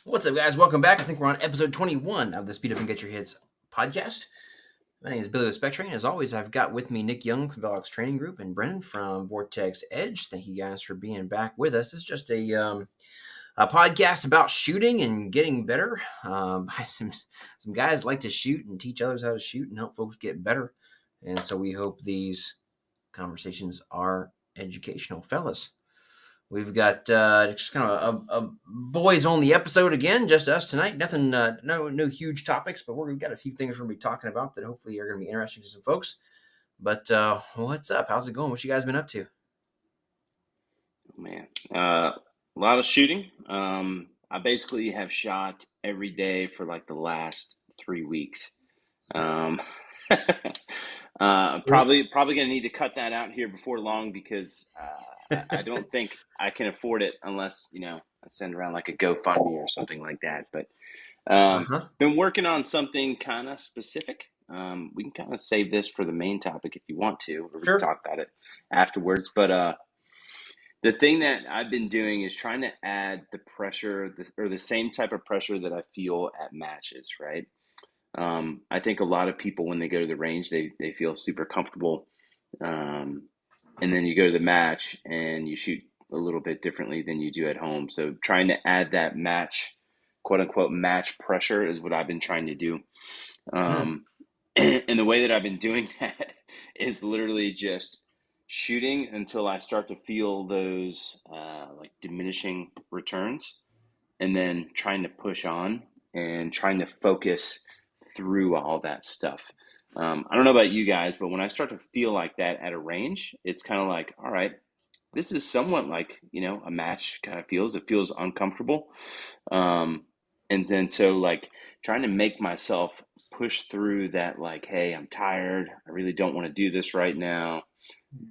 What's up, guys? Welcome back. I think we're on episode 21 of the Speed Up and Get Your Hits podcast. My name is Billy with SpecTrain. As always, I've got with me Nick Young from Velox Training Group and Brennan from Vortex Edge. Thank you guys for being back with us. It's just a podcast about shooting and getting better. Some guys like to shoot and teach others how to shoot and help folks get better. And so we hope these conversations are educational. Fellas, we've got just kind of a boys only episode again, just us tonight. Nothing, no huge topics, but we've got a few things we're gonna be talking about that hopefully are gonna be interesting to some folks. But what's up? How's it going? What you guys been up to? Man, a lot of shooting. I basically have shot every day for like the last 3 weeks. Um, probably gonna need to cut that out here before long because I don't think I can afford it unless I send around like a GoFundMe or something like that. But Uh-huh. been working on something kind of specific. We can kind of save this for the main topic if you want to, or we can Sure. talk about it afterwards. But the thing that I've been doing is trying to add the pressure, or the same type of pressure that I feel at matches, right? I think a lot of people, when they go to the range, they feel super comfortable. Um, and then you go to the match and you shoot a little bit differently than you do at home. So trying to add that match, quote unquote, match pressure is what I've been trying to do. Hmm. Um, and the way that I've been doing that is literally just shooting until I start to feel those like diminishing returns, and then trying to push on and trying to focus through all that stuff. I don't know about you guys, but when I start to feel like that at a range, it's kind of like, all right, this is somewhat like, a match kind of feels. It feels uncomfortable. Um, and then so like trying to make myself push through that, like, hey, I'm tired. I really don't want to do this right now.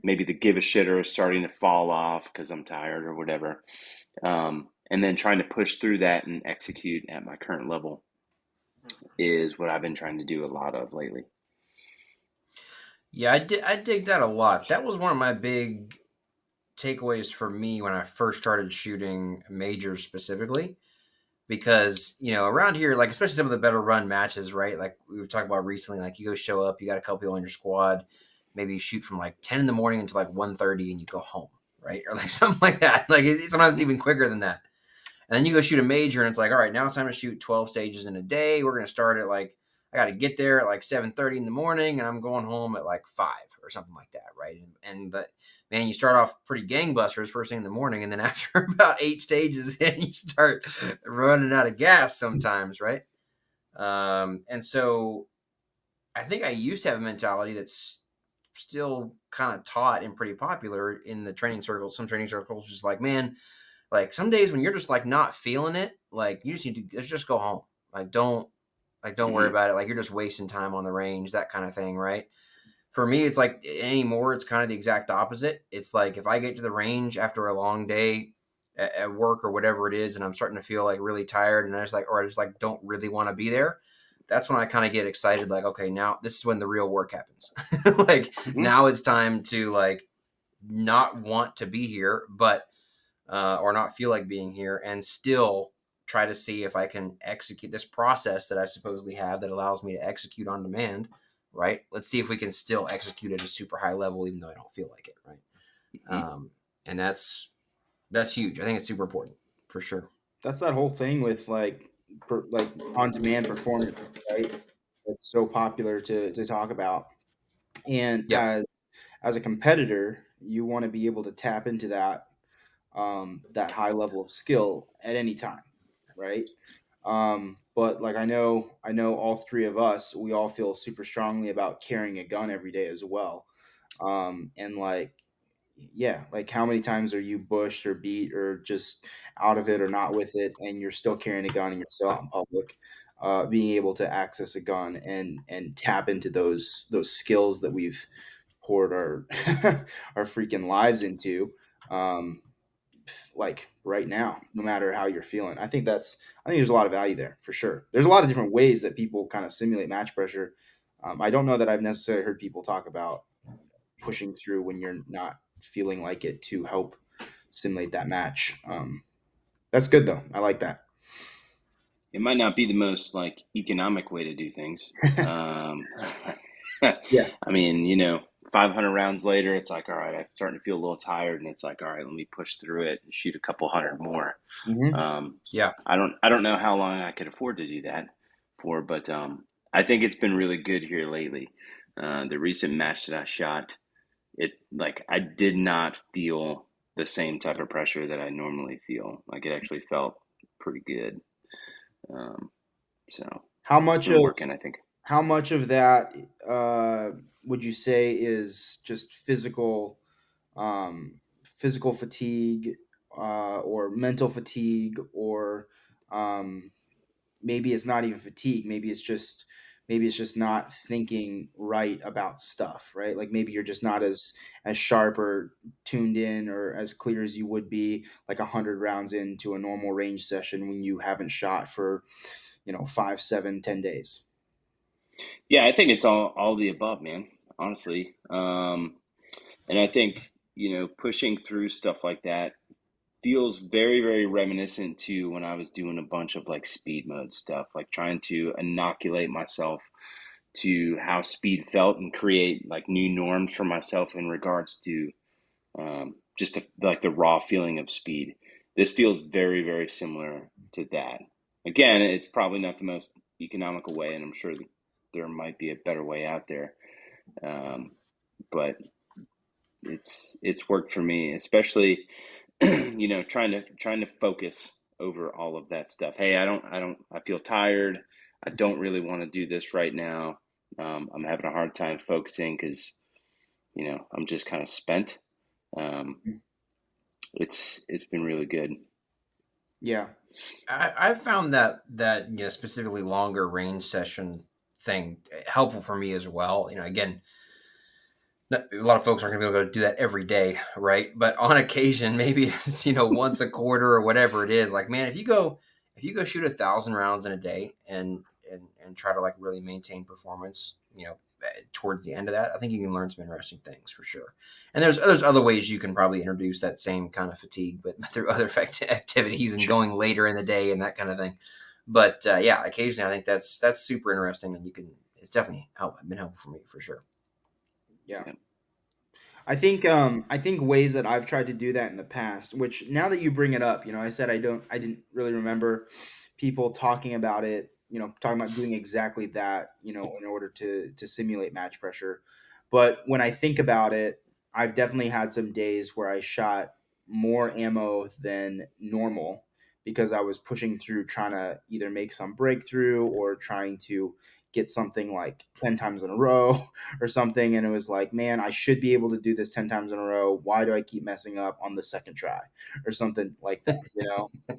Maybe the give a shitter is starting to fall off because I'm tired or whatever. And then trying to push through that and execute at my current level is what I've been trying to do a lot of lately. Yeah, I dig that a lot. That was one of my big takeaways for me when I first started shooting majors specifically. Because around here, like especially some of the better run matches, right? Like we were talking about recently, like you go show up, you got a couple people on your squad, maybe you shoot from like 10 in the morning until like 1:30 and you go home, right? Or like something like that. Like sometimes even quicker than that. And then you go shoot a major and it's like, all right, now it's time to shoot 12 stages in a day. We're gonna start at like I got to get there at like 7:30 in the morning, and I'm going home at like 5 or something like that, right? And but man, you start off pretty gangbusters first thing in the morning, and then after about 8 stages, then you start running out of gas sometimes, right? And so I think I used to have a mentality that's still kind of taught and pretty popular in the training circles. Some training circles, just like, man, like some days when you're just like not feeling it, like you just need to just go home. Like don't worry Hmm. about it. Like you're just wasting time on the range, that kind of thing, right? For me, it's like anymore, it's kind of the exact opposite. It's like if I get to the range after a long day at work or whatever it is, and I'm starting to feel like really tired, and I just like don't really want to be there. That's when I kind of get excited. Like, okay, now this is when the real work happens. Like Hmm. now it's time to like not want to be here, but or not feel like being here, and still try to see if I can execute this process that I supposedly have that allows me to execute on demand. Right? Let's see if we can still execute at a super high level, even though I don't feel like it. Right? Hmm. And that's huge. I think it's super important for sure. That's that whole thing with like on-demand performance, right? That's so popular to talk about. And Yeah. as a competitor, you want to be able to tap into that high level of skill at any time, right? But like I know all three of us, we all feel super strongly about carrying a gun every day as well. And like yeah, like how many times are you bushed or beat or just out of it or not with it, and you're still carrying a gun and you're still out in public, being able to access a gun and tap into those skills that we've poured our our freaking lives into, um, like right now, no matter how you're feeling. I think there's a lot of value there for sure. There's a lot of different ways that people kind of simulate match pressure. I don't know that I've necessarily heard people talk about pushing through when you're not feeling like it to help simulate that match. That's good though. I like that. it might not be the most like economic way to do things. Yeah. I mean, 500 rounds later, it's like, all right, I'm starting to feel a little tired, and it's like, all right, let me push through it and shoot a couple hundred more. Hmm. Um, Yeah. I don't know how long I could afford to do that for, but I think it's been really good here lately. The recent match that I shot, it like I did not feel the same type of pressure that I normally feel. Like it actually felt pretty good. Um, so How it's much been of working, I think. how much of that would you say is just physical fatigue, or mental fatigue, or um, maybe it's not even fatigue. Maybe it's just not thinking right about stuff, right? Like maybe you're just not as sharp or tuned in or as clear as you would be like 100 rounds into a normal range session when you haven't shot for 5, 7, 10 days. Yeah, I think it's all the above, man. Honestly, and I think pushing through stuff like that feels very, very reminiscent to when I was doing a bunch of like speed mode stuff, like trying to inoculate myself to how speed felt and create like new norms for myself in regards to just like the raw feeling of speed. This feels very, very similar to that. Again, it's probably not the most economical way, and I'm sure that there might be a better way out there. Um, but it's worked for me, especially trying to focus over all of that stuff. Hey, I feel tired. I don't really want to do this right now. I'm having a hard time focusing because I'm just kind of spent. Um, it's been really good. Yeah. I've found that specifically longer range session thing helpful for me as well. Again, a lot of folks aren't going to be able to do that every day, right? But on occasion, maybe it's once a quarter or whatever it is. Like, man, if you go shoot 1,000 rounds in a day and try to like really maintain performance, towards the end of that, I think you can learn some interesting things for sure. And there's other ways you can probably introduce that same kind of fatigue, but through other activities and Sure. going later in the day and that kind of thing. But yeah, occasionally I think that's super interesting, and it's definitely been helpful for me for sure. Yeah. Yeah. I think ways that I've tried to do that in the past, which now that you bring it up, I said I didn't really remember people talking about it, talking about doing exactly that, in order to simulate match pressure. But when I think about it, I've definitely had some days where I shot more ammo than normal because I was pushing through trying to either make some breakthrough or trying to get something like 10 times in a row or something, and it was like, man, I should be able to do this 10 times in a row. Why do I keep messing up on the second try or something like that?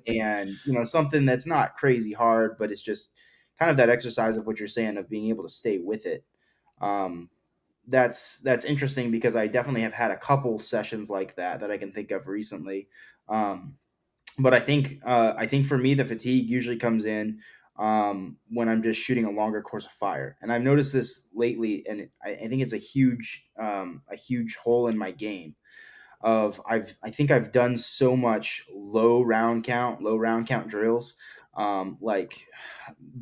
And something that's not crazy hard, but it's just kind of that exercise of what you're saying of being able to stay with it. um, that's interesting because I definitely have had a couple sessions like that I can think of recently. um, but I think for me the fatigue usually comes in when I'm just shooting a longer course of fire, and I've noticed this lately, and I think it's a huge hole in my game. I think I've done so much low round count drills, like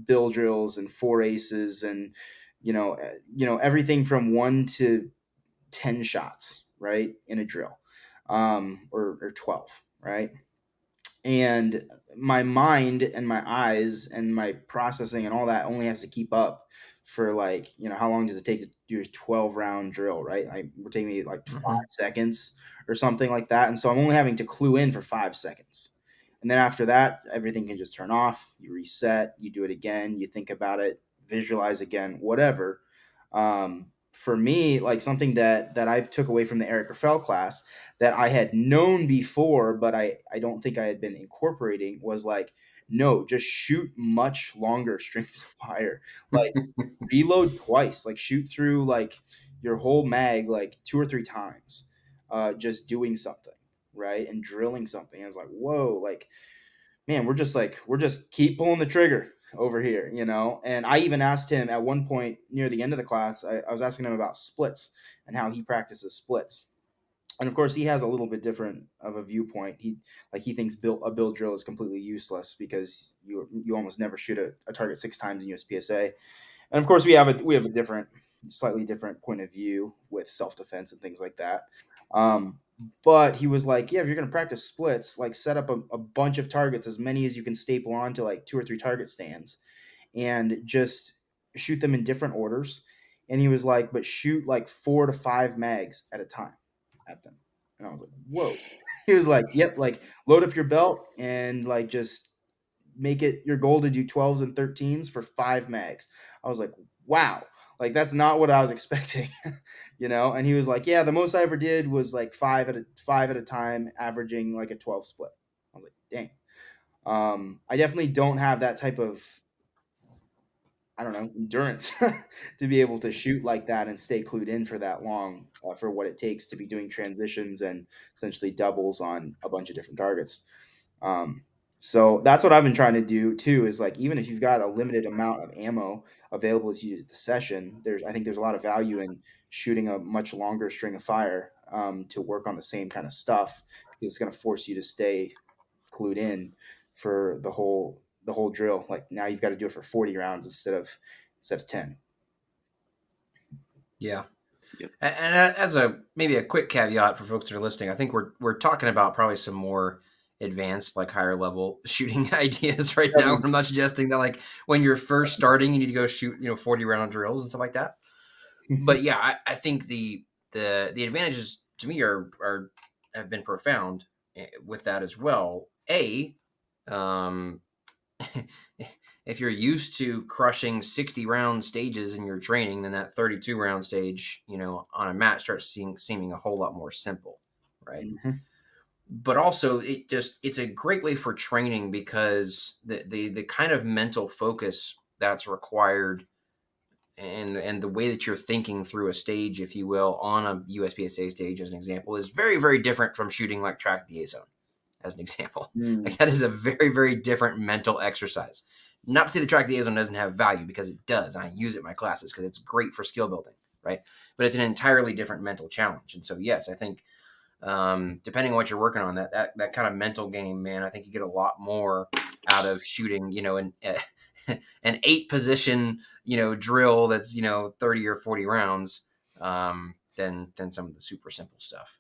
bill drills and four aces, and everything from 1 to 10 shots, right, in a drill, or 12, right. And my mind and my eyes and my processing and all that only has to keep up for, like, how long does it take to do a 12 round drill, right? We're taking me like Hmm. 5 seconds or something like that, and so I'm only having to clue in for 5 seconds, and then after that everything can just turn off. You reset, you do it again, you think about it, visualize again, whatever. For me, like, something that I took away from the Eric Raffel class that I had known before, but I don't think I had been incorporating, was like, no, just shoot much longer strings of fire. Like, reload twice, like shoot through like your whole mag like 2 or 3 times, just doing something, right? And drilling something. I was like, whoa, like, man, we're just keep pulling the trigger over here. And I even asked him at one point near the end of the class, I was asking him about splits and how he practices splits, And of course, he has a little bit different of a viewpoint. He thinks a build drill is completely useless because you almost never shoot a target 6 times in USPSA. And of course, we have a different, slightly different point of view with self defense and things like that. Um, but he was like, yeah, if you're gonna practice splits, like set up a bunch of targets, as many as you can staple onto like 2 or 3 target stands, and just shoot them in different orders. And he was like, but shoot like 4 to 5 mags at a time at them. And I was like, whoa. He was like, yep, like load up your belt and like just make it your goal to do 12s and 13s for 5 mags. I was like, wow, like that's not what I was expecting, And he was like, yeah, the most I ever did was like five at a time, averaging like a 12 split. I was like, dang. I definitely don't have that type of, I don't know, endurance to be able to shoot like that and stay clued in for that long, for what it takes to be doing transitions and essentially doubles on a bunch of different targets. Um, so that's what I've been trying to do too. Is like, even if you've got a limited amount of ammo available to you at the session, I think there's a lot of value in shooting a much longer string of fire, to work on the same kind of stuff, because it's going to force you to stay clued in for the whole drill. Like now you've got to do it for 40 rounds instead of 10. Yeah. Yep. And as a maybe a quick caveat for folks that are listening, I think we're talking about probably some more advanced, like higher level shooting ideas right now. I'm not suggesting that like when you're first starting, you need to go shoot 40 round drills and stuff like that. But yeah, I think the advantages to me are have been profound with that as well. Um, if you're used to crushing 60 round stages in your training, then that 32 round stage, on a mat starts seeming a whole lot more simple, right? Mm-hmm. But also it's a great way for training because the kind of mental focus that's required and the way that you're thinking through a stage, if you will, on a USPSA stage as an example, is very, very different from shooting like track the A zone as an example. Like that is a very, very different mental exercise. Not to say the track the A zone doesn't have value, because it does. And I use it in my classes because it's great for skill building, right? But it's an entirely different mental challenge. And so, yes, I think depending on what you're working on, that kind of mental game, man, I think you get a lot more out of shooting, an 8 position, drill that's 30 or 40 rounds, than some of the super simple stuff,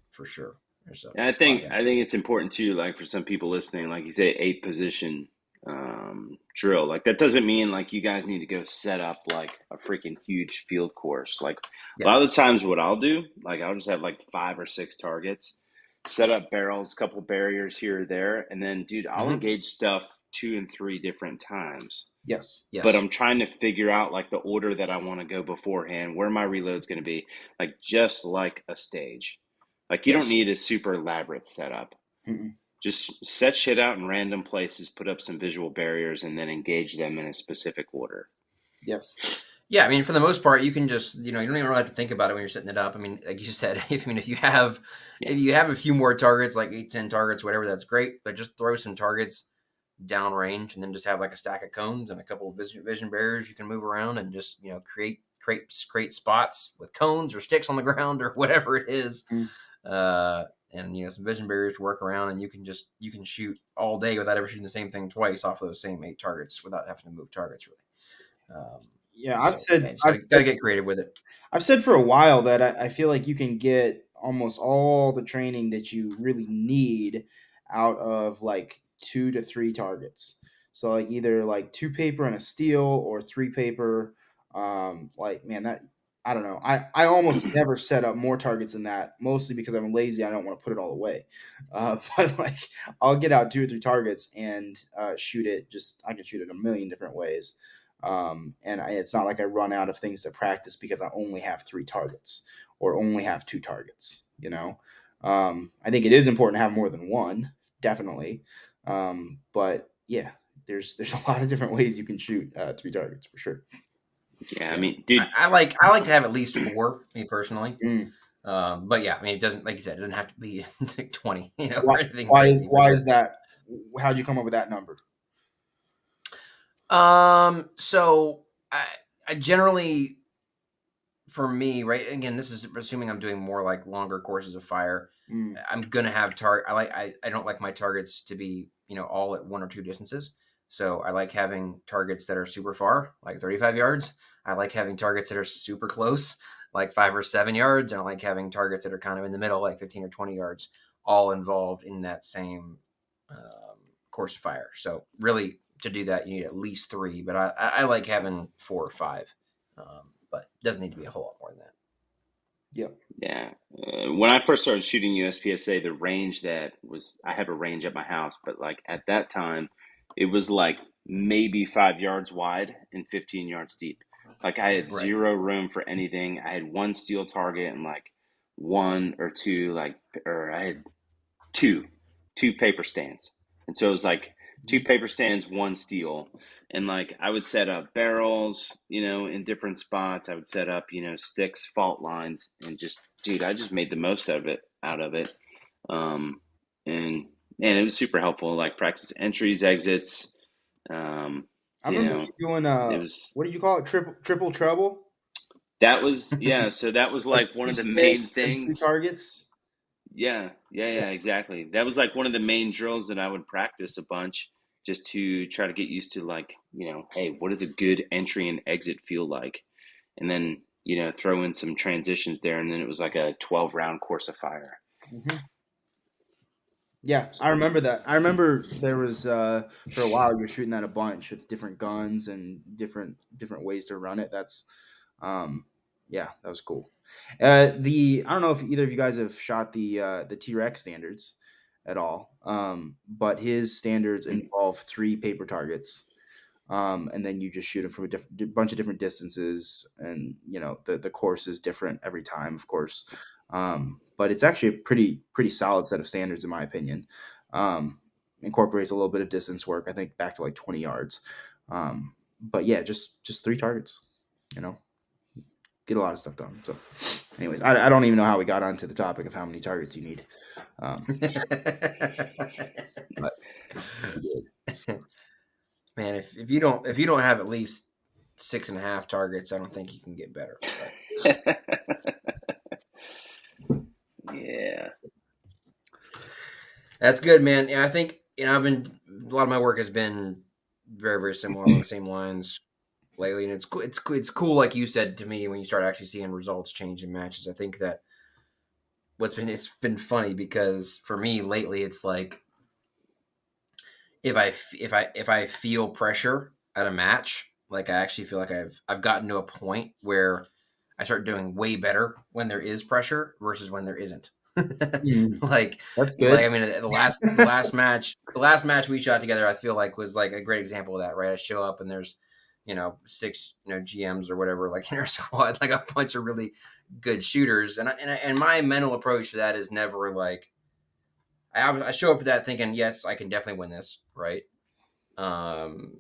for sure. There's a And I lot of think I benefits. think it's important too, like for some people listening, like you say, 8 position drill. Like that doesn't mean like you guys need to go set up like a freaking huge field course. Like a Yeah. lot of the times, what I'll do, like I'll just have like 5 or 6 targets, set up barrels, couple barriers here or there, and then, dude, I'll Mm-hmm. engage stuff 2 and 3 different times. Yes. But Yes. I'm trying to figure out like the order that I want to go beforehand, where my reload's going to be, like just like a stage. Like you don't Yes. need a super elaborate setup. Mm-mm. Just set shit out in random places, put up some visual barriers, and then engage them in a specific order. Yes. Yeah, I mean, for the most part, you can just you don't even really have to think about it when you're setting it up. I mean, like you said, if you have Yeah. a few more targets, like 8, 10 targets, whatever, that's great. But just throw some targets downrange, and then just have like a stack of cones and a couple of vision barriers you can move around, and just create spots with cones or sticks on the ground or whatever it is, Mm. and some vision barriers to work around, and you can shoot all day without ever shooting the same thing twice off of those same 8 targets without having to move targets really. Yeah, And I've so yeah, said just I've gotta said get creative with it. I've said for a while that I feel like you can get almost all the training that you really need out of like 2 to 3 targets. So like either like 2 paper and a steel, or 3 paper. Like, man, that, I don't know. I almost never set up more targets than that, mostly because I'm lazy. I don't want to put it all away. But like I'll get out 2 or 3 targets and shoot it. I can shoot it a million different ways. And it's not like I run out of things to practice because I only have 3 targets or only have 2 targets. I think it is important to have more than one, definitely. But yeah, there's a lot of different ways you can shoot 3 targets for sure. Yeah, I Yeah, mean, dude, I like to have at least 4, me personally. Mm. But yeah, I mean, it doesn't, like you said, it doesn't have to be like 20, Why, or anything why is crazy. But why yeah. is that? How'd you come up with that number? So I generally for me, right? Again, this is assuming I'm doing more like longer courses of fire. Mm. I'm gonna have I don't like my targets to be all at one or two distances. So I like having targets that are super far, like 35 yards. I like having targets that are super close, like 5 or 7 yards, and I like having targets that are kind of in the middle, like 15 or 20 yards, all involved in that same course of fire. So really, to do that, you need at least three, but I like having 4 or 5. But it doesn't need to be a whole lot more than that. Yep. Yeah. When I first started shooting USPSA, the range I have a range at my house, but like at that time, it was like maybe 5 yards wide and 15 yards deep. Like I had Right. zero room for anything. I had one steel target and like one or two, or I had two paper stands. And so it was like two paper stands, one steel. And like I would set up barrels, in different spots. I would set up, sticks, fault lines, and just dude, I just made the most of it out of it. Um and it was super helpful, like practice entries, exits. Um, I you remember know, you doing it was what did you call it? Triple trouble? that was yeah, so that was Like like one two of the sticks main and two things. targets. Yeah, exactly. That was like one of the main drills that I would practice a bunch just to try to get used to, like, hey, what does a good entry and exit feel like? And then, throw in some transitions there, and then it was like a 12-round course of fire. Hmm. Yeah, I So, remember that. I remember there was for a while you were shooting that a bunch with different guns and different ways to run it. That's um yeah, that was cool. The I don't know if either of you guys have shot the T-Rex standards at all. But his standards mm, involve three paper targets. And then you just shoot them from a bunch of different distances, and the course is different every time, of course. But it's actually a pretty solid set of standards in my opinion. Incorporates a little bit of distance work, I think back to like 20 yards. But yeah, just three targets, you know, get a lot of stuff done. So, anyways, I don't even know how we got onto the topic of how many targets you need. Um, but we did. Man, if you don't have at least 6.5 targets, I don't think you can get better. But yeah. that's good, man. Yeah, I think I've been a lot of my work has been very very similar along the same lines lately, and it's cool, like you said to me, when you start actually seeing results change in matches. I think that it's been funny because for me lately, it's like if I feel pressure at a match, like I actually feel like I've gotten to a point where I start doing way better when there is pressure versus when there isn't. Mm, like that's like good. I mean the last match we shot together, I feel like was like a great example of that, right? I show up and there's 6 GMs or whatever like in our squad, like a bunch of really good shooters, and my mental approach to that is never like I show up to that thinking, yes, I can definitely win this, right? Um,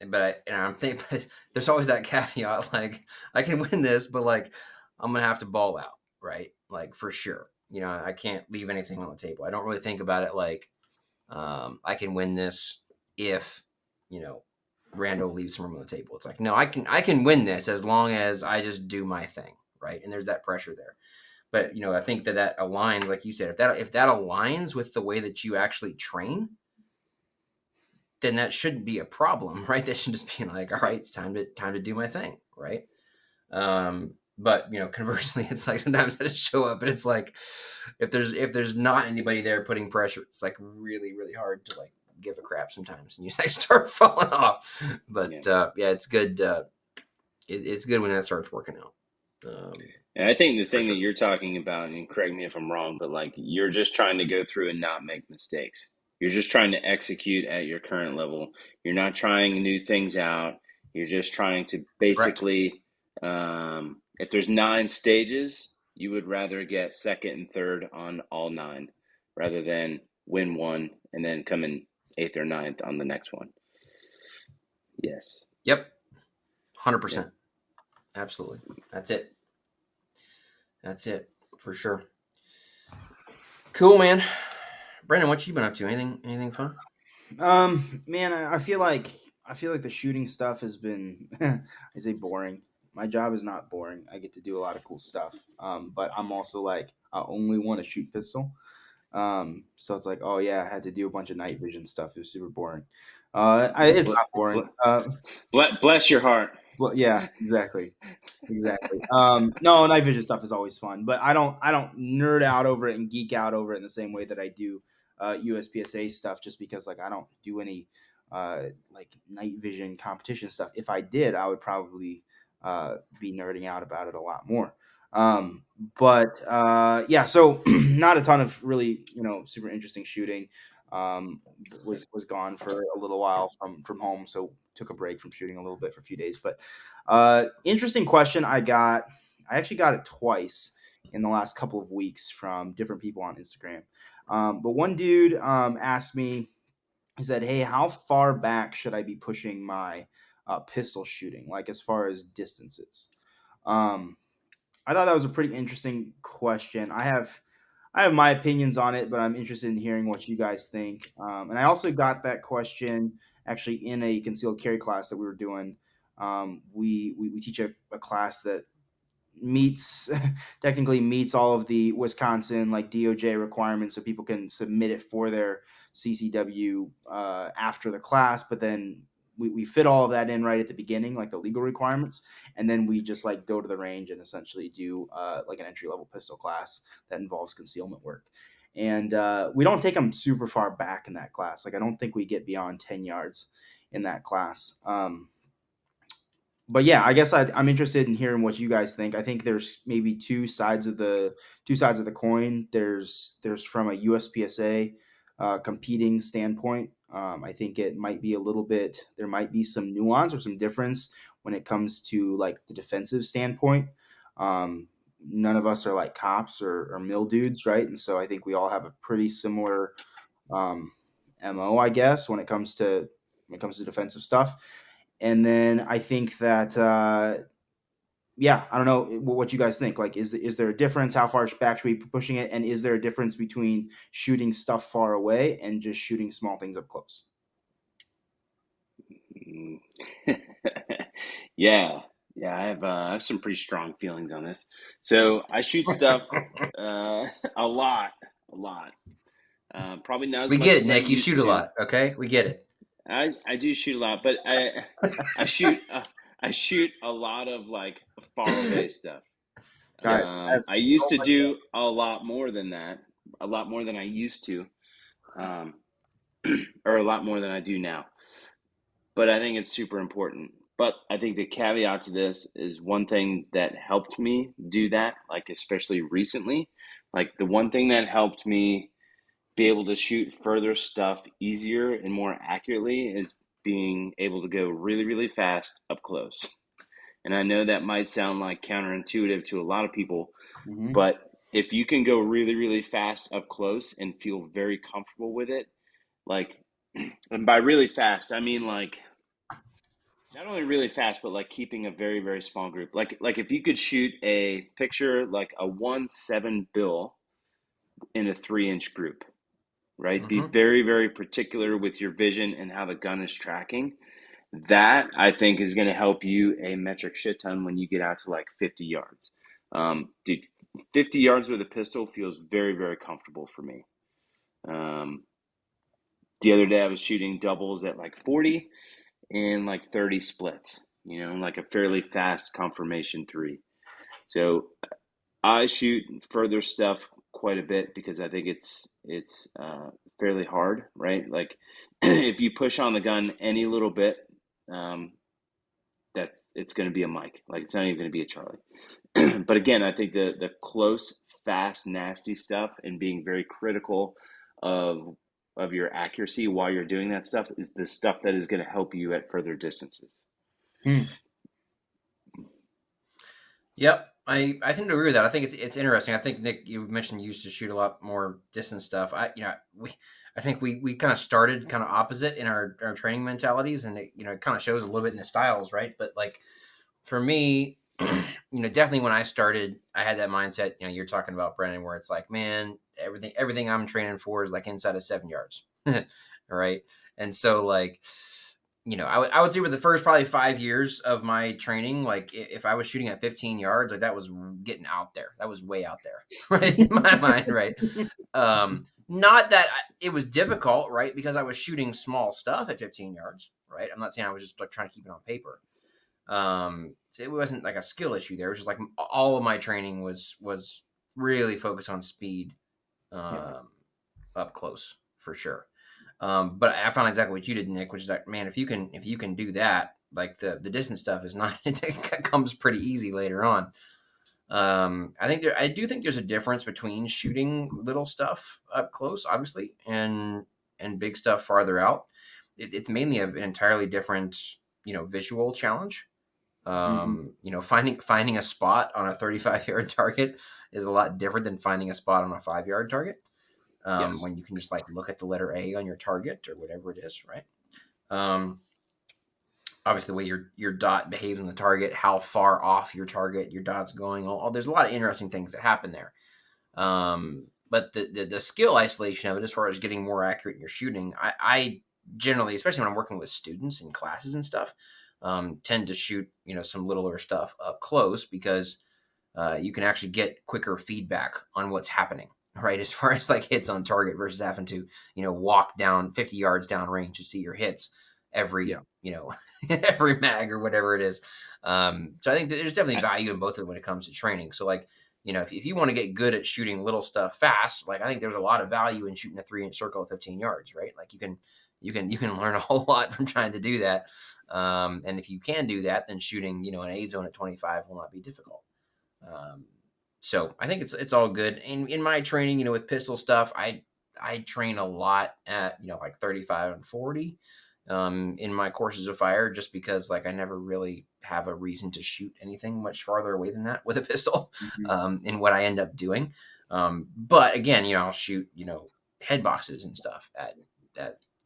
I'm thinking, but there's always that caveat, like I can win this, but like I'm gonna have to ball out, right? Like for sure. I can't leave anything on the table. I don't really think about it like I can win this if you know Rando leaves some room on the table. It's like no, I can win this as long as I just do my thing, right? And there's that pressure there. But I think that aligns, like you said, if that aligns with the way that you actually train, then that shouldn't be a problem, right? That should just be like, all right, it's time to do my thing, right? But conversely, it's like sometimes I just show up and it's like, if there's not anybody there putting pressure, it's like really really hard to like give a crap sometimes, and you like start falling off. Yeah. But yeah, it's good. It's good when that starts working out. And I think the For thing that sure. you're talking about, and correct me if I'm wrong, but like you're just trying to go through and not make mistakes. You're just trying to execute at your current level. You're not trying new things out. You're just trying to Correct. basically, if there's 9 stages, you would rather get second and third on all 9 rather than win one and then come in eighth or ninth on the next one. Yes. Yep. Yeah. 100%. Absolutely. That's it. That's it for sure. Cool, man. Brennan, what you been up to? Anything fun? Man, I feel like the shooting stuff has been, I say boring. my job is not boring. I get to do a lot of cool stuff. But I'm also like, I only want to shoot pistol. So it's like, oh yeah, I had to do a bunch of night vision stuff. It was super boring. It's not boring. Bless your heart. But yeah, exactly. Exactly. No, night vision stuff is always fun, but I don't nerd out over it and geek out over it in the same way that I do USPSA stuff. Just because like I don't do any like night vision competition stuff. If I did, I would probably be nerding out about it a lot more. Um, but yeah, so not a ton of really super interesting shooting. Was gone for a little while from home, so took a break from shooting a little bit for a few days, but interesting question I got. I actually got it twice in the last couple of weeks from different people on Instagram. But one dude asked me, he said, "Hey, how far back should I be pushing my pistol shooting, like as far as distances?" Um, I thought that was a pretty interesting question. I have my opinions on it, but I'm interested in hearing what you guys think. And I also got that question actually in a concealed carry class that we were doing. We teach a class that meets technically meets all of the Wisconsin like DOJ requirements, so people can submit it for their CCW after the class. But then we fit all of that in right at the beginning, like the legal requirements, and then we just like go to the range and essentially do like an entry level pistol class that involves concealment work. And we don't take them super far back in that class. Like I don't think we get beyond 10 yards in that class. But yeah, I guess I'm interested in hearing what you guys think. I think there's maybe two sides of the coin. There's from a USPSA competing standpoint. I think it might be a little bit. There might be some nuance or some difference when it comes to like the defensive standpoint. None of us are like cops or mill dudes, right? And so I think we all have a pretty similar um, mo, I guess, when it comes to defensive stuff. And then I think that yeah, I don't know what you guys think. Like, is there a difference? How far back should we be pushing it? And is there a difference between shooting stuff far away and just shooting small things up close? Mm. Yeah, yeah, I have some pretty strong feelings on this. So I shoot stuff a lot, a lot. Probably not as We get much it, as I Nick. You shoot used a to. lot. Okay, we get it. I do shoot a lot, but I shoot I shoot a lot of like far away stuff. Guys, I have I used so to much. do a lot more than that, a lot more than I used to, um, or a lot more than I do now. But I think it's super important. But I think the caveat to this is one thing that helped me do that, like especially recently, like the one thing that helped me be able to shoot further stuff easier and more accurately is being able to go really, really fast up close. And I know that might sound like counterintuitive to a lot of people, Mhm. but if you can go really, really fast up close and feel very comfortable with it, like, and by really fast, I mean like not only really fast, but like keeping a very, very small group. Like if you could shoot a picture like a 1-7 bill in a 3-inch group, right? Be Hmm. very, very particular with your vision and how the gun is tracking. That I think is going to help you a metric shit ton when you get out to like 50 yards. Dude, 50 yards with a pistol feels very, very comfortable for me. Um, the other day I was shooting doubles at like 40 and like 30 splits, like a fairly fast confirmation three. So I shoot further stuff quite a bit because I think it's fairly hard, right? Like if you push on the gun any little bit, um, it's going to be a Mike. Like it's not even going to be a Charlie. But again, I think the close, fast, nasty stuff and being very critical of of your accuracy while you're doing that stuff is the stuff that is going to help you at further distances. Hmm. Yep, I tend to agree with that. I think it's interesting. I think Nick, you mentioned you used to shoot a lot more distance stuff. I think we kind of started kind of opposite in our training mentalities, and it kind of shows a little bit in the styles, right? But like for me, definitely when I started, I had that mindset. You're talking about Brennan, where it's like, man, everything I'm training for is like inside of 7 yards, right? And so like I would say with the first probably 5 years of my training, like if I was shooting at 15 yards, like that was getting out there. That was way out there, right? In my mind, right? Not that it was difficult, right? Because I was shooting small stuff at 15 yards, right? I'm not saying I was just like trying to keep it on paper. So it wasn't like a skill issue there. It was just like all of my training was really focused on speed, Yeah. um, up close for sure. But I found exactly what you did, Nick, which is like, man, if you can do that, like the distance stuff is not it comes pretty easy later on. I do think there's a difference between shooting little stuff up close, obviously, and big stuff farther out. It's mainly an entirely different, visual challenge. Hmm. Finding a spot on a 35-yard target is a lot different than finding a spot on a 5-yard target. Yes. When you can just like look at the letter A on your target or whatever it is, right? Um, Obviously, the way your dot behaves on the target, how far off your target your dot's going. There's a lot of interesting things that happen there. But the skill isolation of it, as far as getting more accurate in your shooting, I generally, especially when I'm working with students in classes and stuff, tend to shoot some littler stuff up close because you can actually get quicker feedback on what's happening, right? As far as like hits on target versus having to, walk down 50 yards down range to see your hits Yeah. every, every mag or whatever it is. So I think that there's definitely I, value in both of it when it comes to training. So like, if you want to get good at shooting little stuff fast, like I think there's a lot of value in shooting a 3-inch circle at 15 yards, right? Like you can learn a whole lot from trying to do that. And if you can do that, then shooting, an A zone at 25 will not be difficult. Um, so I think it's all good. In my training, with pistol stuff, I train a lot at like 35 and 40 in my courses of fire, just because like I never really have a reason to shoot anything much farther away than that with a pistol. Hmm. In what I end up doing. But again, I'll shoot head boxes and stuff at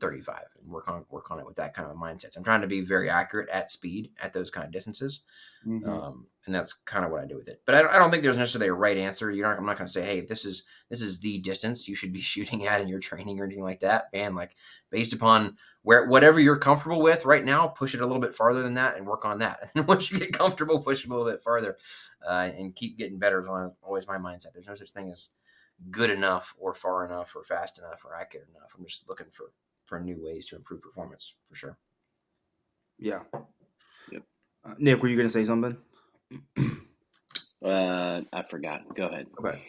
35 and work on it with that kind of mindset. So I'm trying to be very accurate at speed at those kind of distances. Hmm. And that's kind of what I do with it. But I don't think there's necessarily a right answer. I'm not going to say, hey, this is the distance you should be shooting at in your training or anything like that. Man, like based upon whatever you're comfortable with right now, push it a little bit farther than that and work on that. And once you get comfortable, push it a little bit farther, and keep getting better is always my mindset. There's no such thing as good enough or far enough or fast enough or accurate enough. I'm just looking for new ways to improve performance for sure. Yeah. yep. Nick, were you going to say something? I forgot. Go ahead. Okay.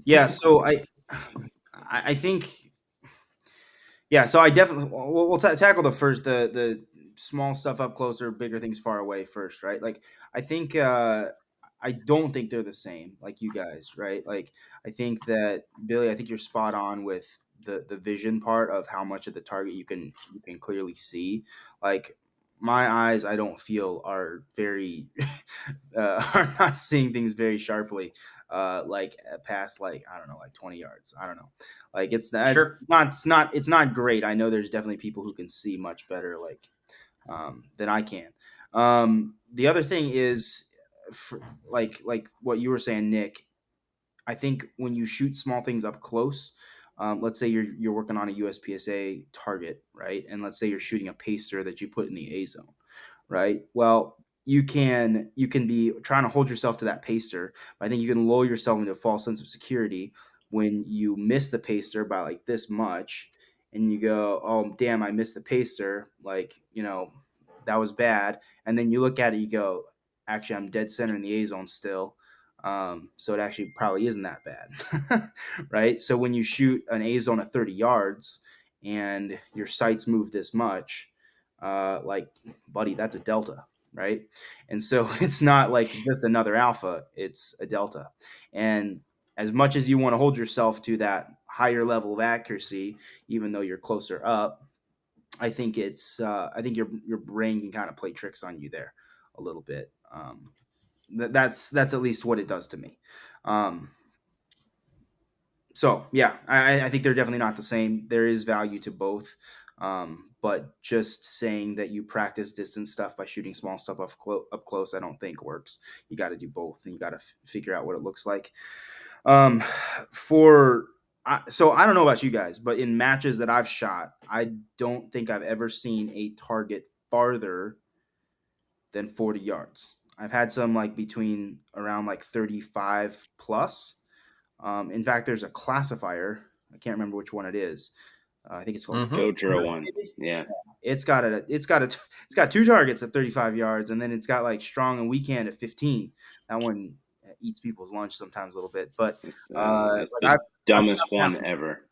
Yeah. So I think, yeah. So I definitely, we'll tackle the small stuff up closer, bigger things far away first, right? Like, I think, I don't think they're the same, like you guys, right? Like, I think that Billy, I think you're spot on with the vision part of how much of the target you can clearly see. Like, my eyes, I don't feel are very are not seeing things very sharply, like past, like, I don't know, like 20 yards. I don't know, like Sure. it's not great. I know there's definitely people who can see much better, like, than I can. The other thing is, for, like what you were saying, Nick. I think when you shoot small things up close, let's say you're working on a USPSA target, right? And let's say you're shooting a pacer that you put in the A zone, right? Well, you can be trying to hold yourself to that pacer, but I think you can lull yourself into a false sense of security when you miss the pacer by like this much, and you go, "Oh, damn, I missed the pacer." Like, that was bad. And then you look at it, you go, "Actually, I'm dead center in the A zone still." So it actually probably isn't that bad, right? So when you shoot an A zone at 30 yards and your sights move this much, like, buddy, that's a delta, right? And so it's not like just another alpha, it's a delta. And as much as you want to hold yourself to that higher level of accuracy, even though you're closer up, I think your brain can kind of play tricks on you there a little bit. That's at least what it does to me. Um, so yeah, I think they're definitely not the same. There is value to both, but just saying that you practice distance stuff by shooting small stuff up close, I don't think works. You got to do both, and you got to figure out what it looks like. Um, for so I don't know about you guys, but in matches that I've shot, I don't think I've ever seen a target farther than 40 yards. I've had some like between around like 35 plus. In fact, there's a classifier. I can't remember which one it is. I think it's called Mm-hmm. Go drill Brennan, one. maybe. Yeah. It's got two targets at 35 yards, and then it's got like strong and weak hand at 15. That one eats people's lunch sometimes a little bit, but That's like the I've shot dumbest that one ever.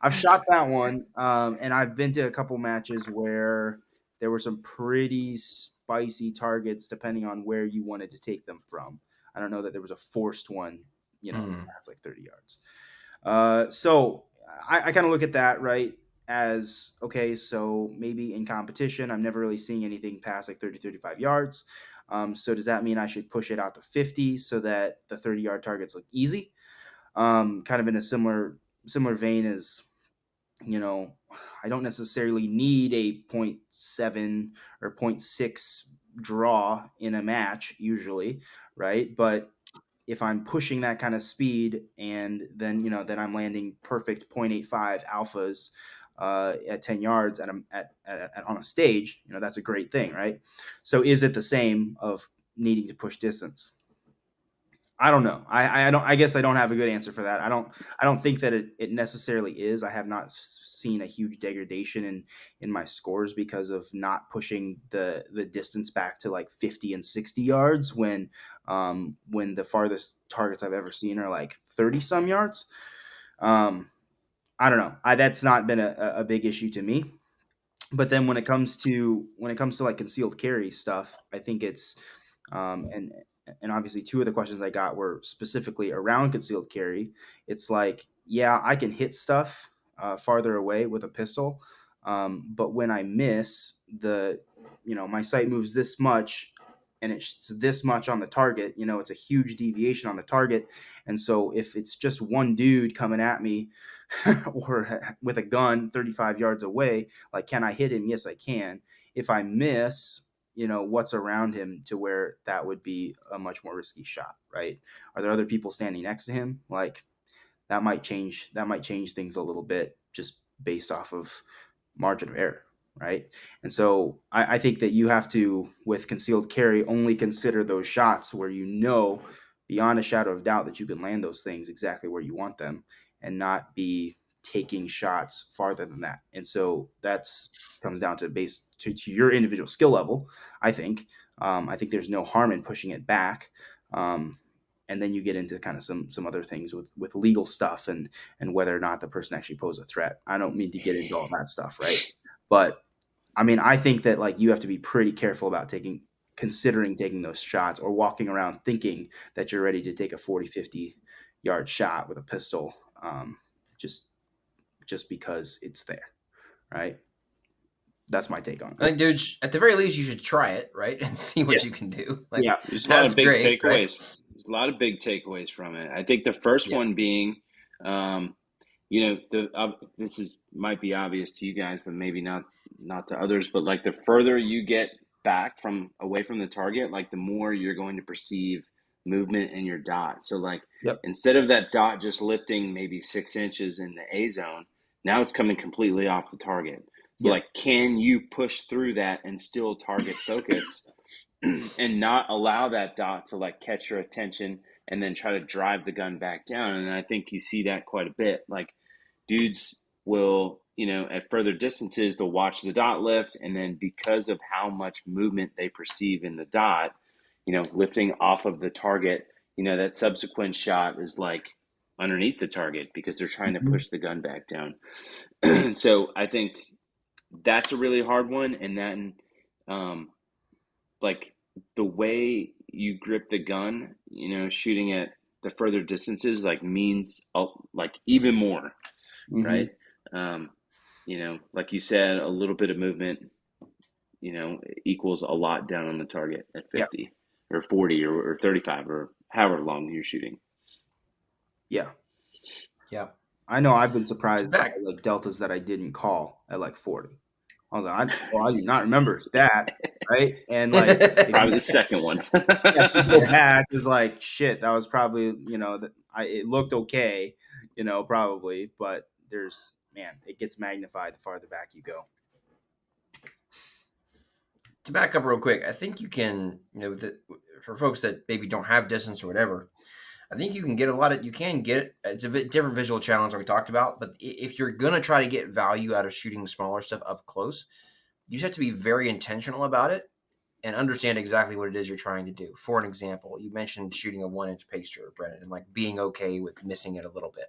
I've shot that one, and I've been to a couple matches where there were some pretty spicy targets depending on where you wanted to take them from. I don't know that there was a forced one, Mm. that's like 30 yards. So I kind of look at that, right, as okay, so maybe in competition, I'm never really seeing anything past like 30, 35 yards. So does that mean I should push it out to 50 so that the 30-yard targets look easy? Kind of in a similar vein as I don't necessarily need a point 0.7 or point 0.6 draw in a match usually, right? But if I'm pushing that kind of speed and then I'm landing perfect 0.85 alphas at 10 yards on a stage, that's a great thing, right? So is it the same of needing to push distance? I don't know. I don't. I guess I don't have a good answer for that. I don't think that it necessarily is. I have not seen a huge degradation in my scores because of not pushing the distance back to like 50 and 60 yards when the farthest targets I've ever seen are like 30 some yards. I don't know. That's not been a big issue to me. But then when it comes to like concealed carry stuff, I think it's and obviously two of the questions I got were specifically around concealed carry. It's like, yeah, I can hit stuff farther away with a pistol, but when I miss my sight moves this much, and it's this much on the target. It's a huge deviation on the target, and so if it's just one dude coming at me or with a gun 35 yards away, like, can I hit him? Yes, I can. If I miss, what's around him to where that would be a much more risky shot, right? Are there other people standing next to him? Like, that might change things a little bit just based off of margin of error, right? And so I think that you have to, with concealed carry, only consider those shots where beyond a shadow of doubt that you can land those things exactly where you want them, and not be taking shots farther than that. And so that's comes down to your individual skill level. I think. I think there's no harm in pushing it back. And then you get into kind of some other things with legal stuff and whether or not the person actually posed a threat. I don't mean to get into all that stuff, right? But I mean, I think that like you have to be pretty careful about considering taking those shots or walking around thinking that you're ready to take a 40, 50-yard shot with a pistol, just because it's there, right? That's my take on I it. think, dude, at the very least, you should try it, right, and see Yeah. what you can do. Like, Yeah. There's a lot that's of big great, right? takeaways. There's a lot of big takeaways from it. I think the first Yeah. one being, um, this is might be obvious to you guys, but maybe not to others. But like the further you get back from away from the target, like the more you're going to perceive movement in your dot. So like Yep. instead of that dot just lifting maybe 6 inches in the A zone, now it's coming completely off the target. So Yes. like, can you push through that and still target focus and not allow that dot to like catch your attention and then try to drive the gun back down? And I think you see that quite a bit. Like dudes will, at further distances, they'll watch the dot lift, and then because of how much movement they perceive in the dot, lifting off of the target, that subsequent shot is like underneath the target because they're trying to Mhm. push the gun back down. So I think that's a really hard one. And then, like the way you grip the gun, shooting at the further distances, like means like even more, Mhm. right? Like you said, a little bit of movement, equals a lot down on the target at Yeah. 50 or 40 or 35 or however long you're shooting. Yeah. Yeah. I know I've been So surprised by back. like deltas that I didn't call at like 40. I was like, I do not remember that, right? And like, if Probably you the second one. yeah, if you go back, it's like shit. That was probably it looked okay, probably, but it gets magnified the farther back you go. To back up real quick, I think you can, for folks that maybe don't have distance or whatever, I think you can get it's a bit different visual challenge like we talked about, but if you're going to try to get value out of shooting smaller stuff up close, you just have to be very intentional about it and understand exactly what it is you're trying to do. For an example, you mentioned shooting a 1-inch paster, Brennan, and like being okay with missing it a little bit.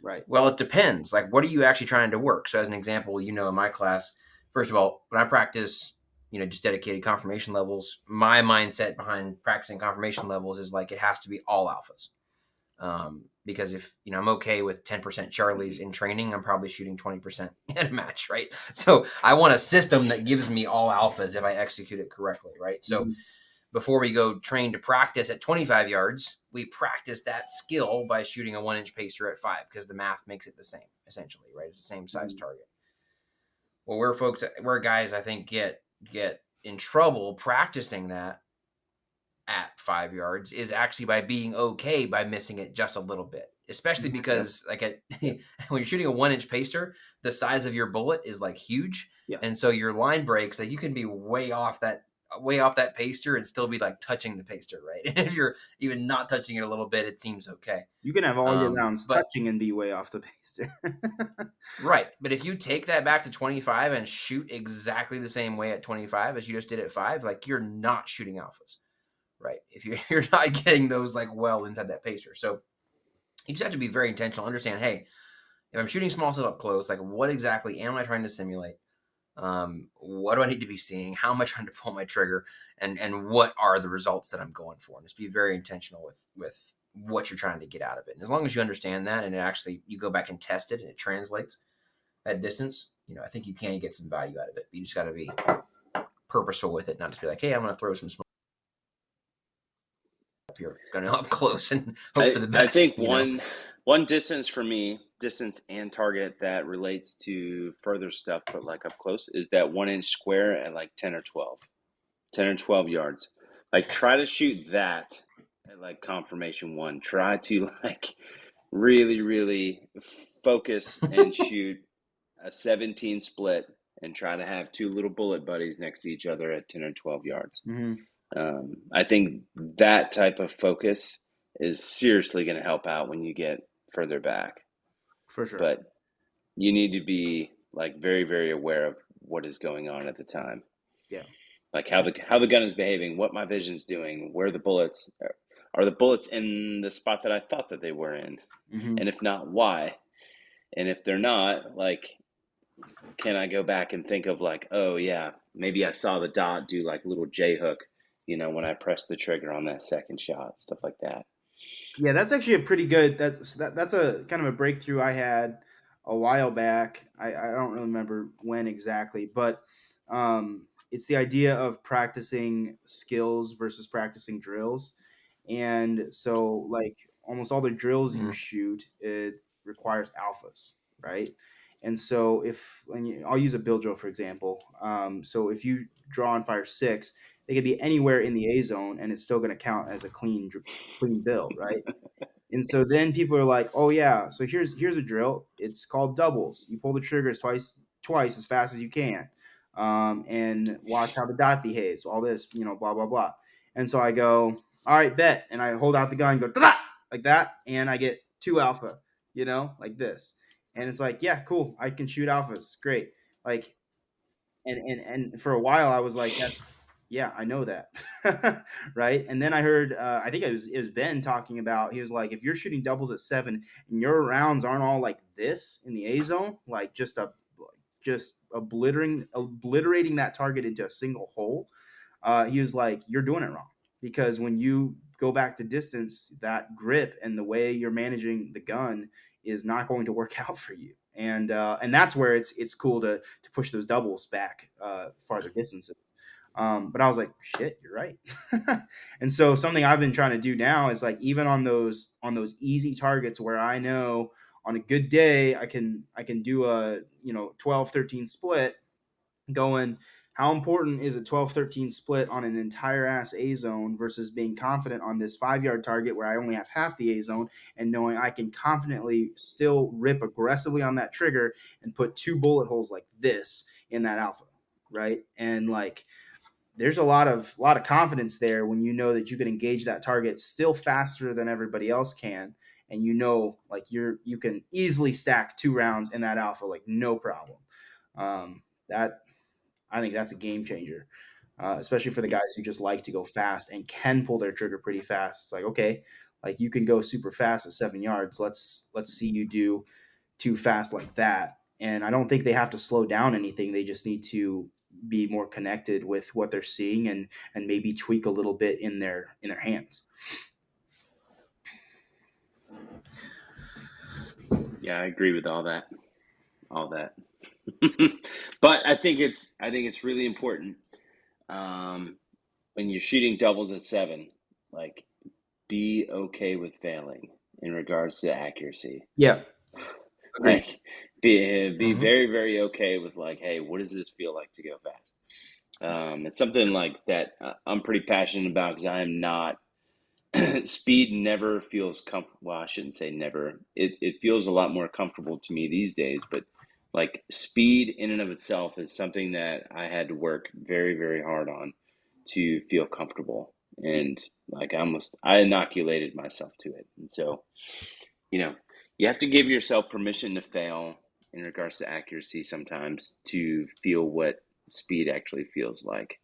Right. Well, it depends. Like, what are you actually trying to work? So, as an example, in my class, first of all, when I practice, just dedicated confirmation levels, my mindset behind practicing confirmation levels is like it has to be all alphas. Because if I'm okay with 10% Charlies in training, I'm probably shooting 20% at a match, right? So I want a system that gives me all alphas if I execute it correctly, right? So before we go train to practice at 25 yards, we practice that skill by shooting a 1-inch pacer at 5 because the math makes it the same, essentially, right? It's the same size target. Well, where guys I think get in trouble practicing that at 5 yards is actually by being okay by missing it just a little bit, especially because when you're shooting a 1-inch pacer, the size of your bullet is like huge. Yes. And so your line breaks, like you can be way off that paster and still be like touching the paster, right? And if you're even not touching it a little bit, it seems okay. You can have all your rounds touching and be way off the paster. Right. But if you take that back to 25 and shoot exactly the same way at 25 as you just did at 5, like you're not shooting alphas. Right. If you're not getting those like well inside that pacer. So you just have to be very intentional. Understand, hey, if I'm shooting small stuff up close, like what exactly am I trying to simulate? What do I need to be seeing? How am I trying to pull my trigger? And what are the results that I'm going for? And just be very intentional with what you're trying to get out of it. And as long as you understand that and it actually you go back and test it and it translates at distance, I think you can get some value out of it. But you just got to be purposeful with it, not just be like, hey, I'm going to throw some small. You're going to up close and hope for the best. I think one distance for me, distance and target that relates to further stuff, but like up close, is that 1-inch square at like 10 or 12 yards. Like try to shoot that at like confirmation 1. Try to like really, really focus and shoot a 17 split and try to have 2 little bullet buddies next to each other at 10 or 12 yards. I think that type of focus is seriously going to help out when you get further back. For sure. But you need to be like very, very aware of what is going on at the time. Yeah. Like how the gun is behaving, what my vision's doing, where the bullets are the bullets in the spot that I thought that they were in, and if not, why? And if they're not, like, can I go back and think of like, oh yeah, maybe I saw the dot do like little J hook, when I pressed the trigger on that second shot, stuff like that. Yeah, that's actually a pretty good. That's a kind of a breakthrough I had a while back. I don't really remember when exactly, but it's the idea of practicing skills versus practicing drills. And so, like almost all the drills you shoot, it requires alphas, right? And so, I'll use a bill drill for example. So if you draw and fire 6, they could be anywhere in the A zone, and it's still going to count as a clean bill, right? And so then people are like, "Oh yeah, so here's a drill. It's called doubles. You pull the triggers twice as fast as you can, and watch how the dot behaves. All this, blah blah blah." And so I go, "All right, bet," and I hold out the gun, and go "Da-da!" like that, and I get 2 alpha, like this, and it's like, yeah, cool. I can shoot alphas, great. Like, and for a while I was like, yeah, I know that. Right. And then I heard, I think it was Ben talking about, he was like, if you're shooting doubles at 7 and your rounds aren't all like this in the A zone, like just obliterating that target into a single hole, he was like, you're doing it wrong. Because when you go back to distance, that grip and the way you're managing the gun is not going to work out for you. And that's where it's cool to push those doubles back farther distances. But I was like, shit, you're right. And so something I've been trying to do now is like, even on those easy targets where I know on a good day I can do a 12-13 split, going, how important is a 12-13 split on an entire ass A zone versus being confident on this 5-yard target where I only have half the A zone, and knowing I can confidently still rip aggressively on that trigger and put 2 bullet holes like this in that alpha, right? And like, there's a lot of confidence there when you know that you can engage that target still faster than everybody else can, and like you can easily stack 2 rounds in that alpha like no problem. That I think that's a game changer, especially for the guys who just like to go fast and can pull their trigger pretty fast. It's like, okay, like you can go super fast at 7 yards. Let's see you do too fast like that. And I don't think they have to slow down anything. They just need to be more connected with what they're seeing and maybe tweak a little bit in their hands. Yeah, I agree with all that. All that. But I think it's really important, um, when you're shooting doubles at 7, like, be okay with failing in regards to accuracy. Yeah, agreed. Like, be Mm-hmm. very, very okay with, like, hey, what does this feel like to go fast? It's something like that I'm pretty passionate about, because I am not. Speed never feels comfortable. Well, I shouldn't say never. It feels a lot more comfortable to me these days, but like, speed in and of itself is something that I had to work very, very hard on to feel comfortable. And like, I inoculated myself to it. And so, you know, you have to give yourself permission to fail in regards to accuracy sometimes, to feel what speed actually feels like.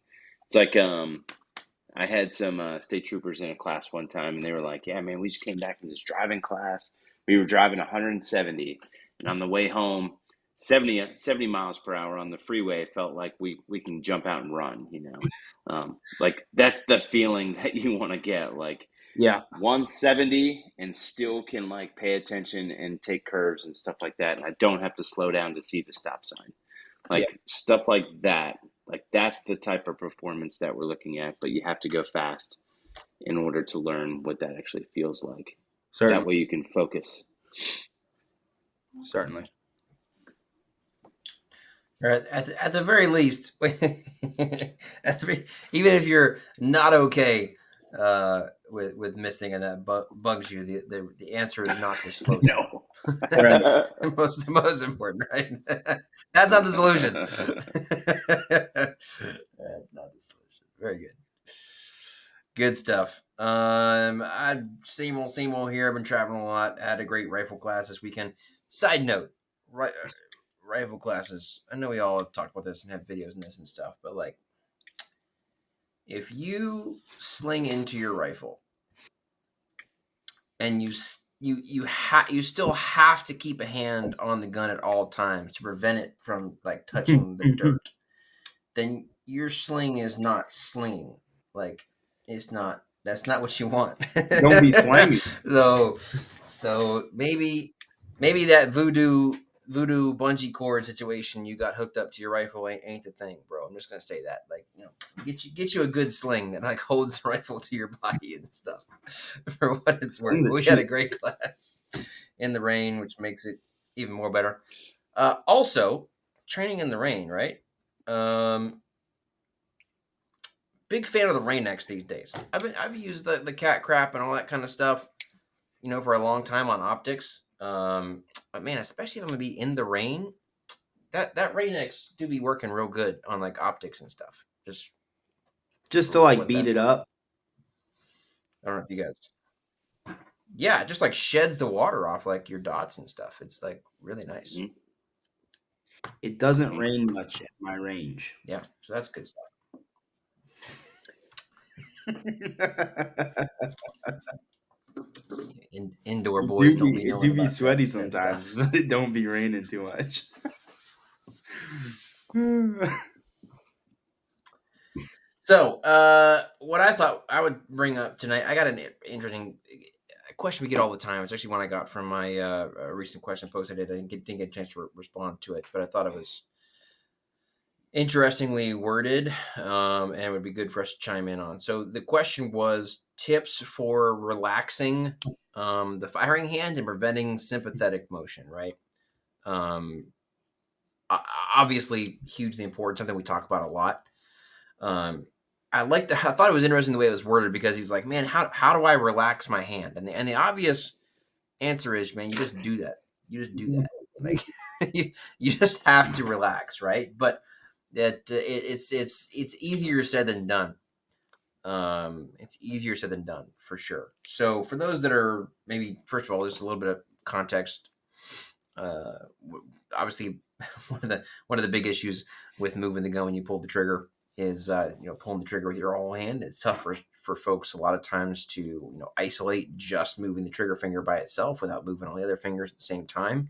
It's like, I had some state troopers in a class one time, and they were like, "Yeah, man, we just came back from this driving class. We were driving 170, and on the way home, 70 miles per hour on the freeway, it felt like we can jump out and run, you know." Like, that's the feeling that you want to get, like, Yeah, 170 and still can, like, pay attention and take curves and stuff like that, and I don't have to slow down to see the stop sign. yeah, Like, stuff like that. Like, that's the type of performance that we're looking at, but you have to go fast in order to learn what that actually feels like. That certainly, way you can focus. certainly. Or at the very least, even if you're not okay with missing and that bugs you, the answer is not to slow down. No. Right. That's the most important, right? That's not the solution. That's not the solution. Very good. Good stuff. I same old here. I've been traveling a lot. I had a great rifle class this weekend. Side note, right, rifle classes. I know we all have talked about this and have videos and this and stuff, but like, if you sling into your rifle and you still have to keep a hand on the gun at all times to prevent it from like touching the dirt, then your sling is not slinging. Like, it's not. That's not what you want. Don't be slanging. So maybe that voodoo bungee cord situation you got hooked up to your rifle ain't the thing, bro. I'm just gonna say that. Like, get you a good sling that like holds the rifle to your body and stuff for what it's worth. Sling's a We had a cheat. great class in the rain, which makes it even more better. Also, training in the rain, right? Big fan of the Brennecke these days. I've used the cat crap and all that kind of stuff, for a long time on optics. But man, especially if I'm gonna be in the rain, that Brennecke do be working real good on like optics and stuff. Just Just to for like what beat that's it worth. up. I don't know if you guys. Yeah, it just like sheds the water off like your dots and stuff. It's like really nice. Mhm. It doesn't Mhm. rain much at my range. Yeah, so that's good stuff. Indoor boys don't be It knowing do be about that sweaty that sometimes, stuff. but it don't be raining too much. So, what I thought I would bring up tonight, I got an interesting question we get all the time. It's actually one I got from my recent question post I did. I didn't get a chance to respond to it, but I thought it was interestingly worded, and would be good for us to chime in on. So, the question was tips for relaxing the firing hand and preventing sympathetic motion, right? Um, Obviously, hugely important, something we talk about a lot. Um, I thought it was interesting the way it was worded because he's like, man, how do I relax my hand? And the obvious answer is, man, you just do that. You just do that. Like, you just have to relax, right? But that it's easier said than done. It's easier said than done for sure. So for those that are maybe, first of all, just a little bit of context. Obviously, one of the big issues with moving the gun when you pull the trigger is pulling the trigger with your whole hand. It's tough for folks a lot of times to isolate just moving the trigger finger by itself without moving all the other fingers at the same time.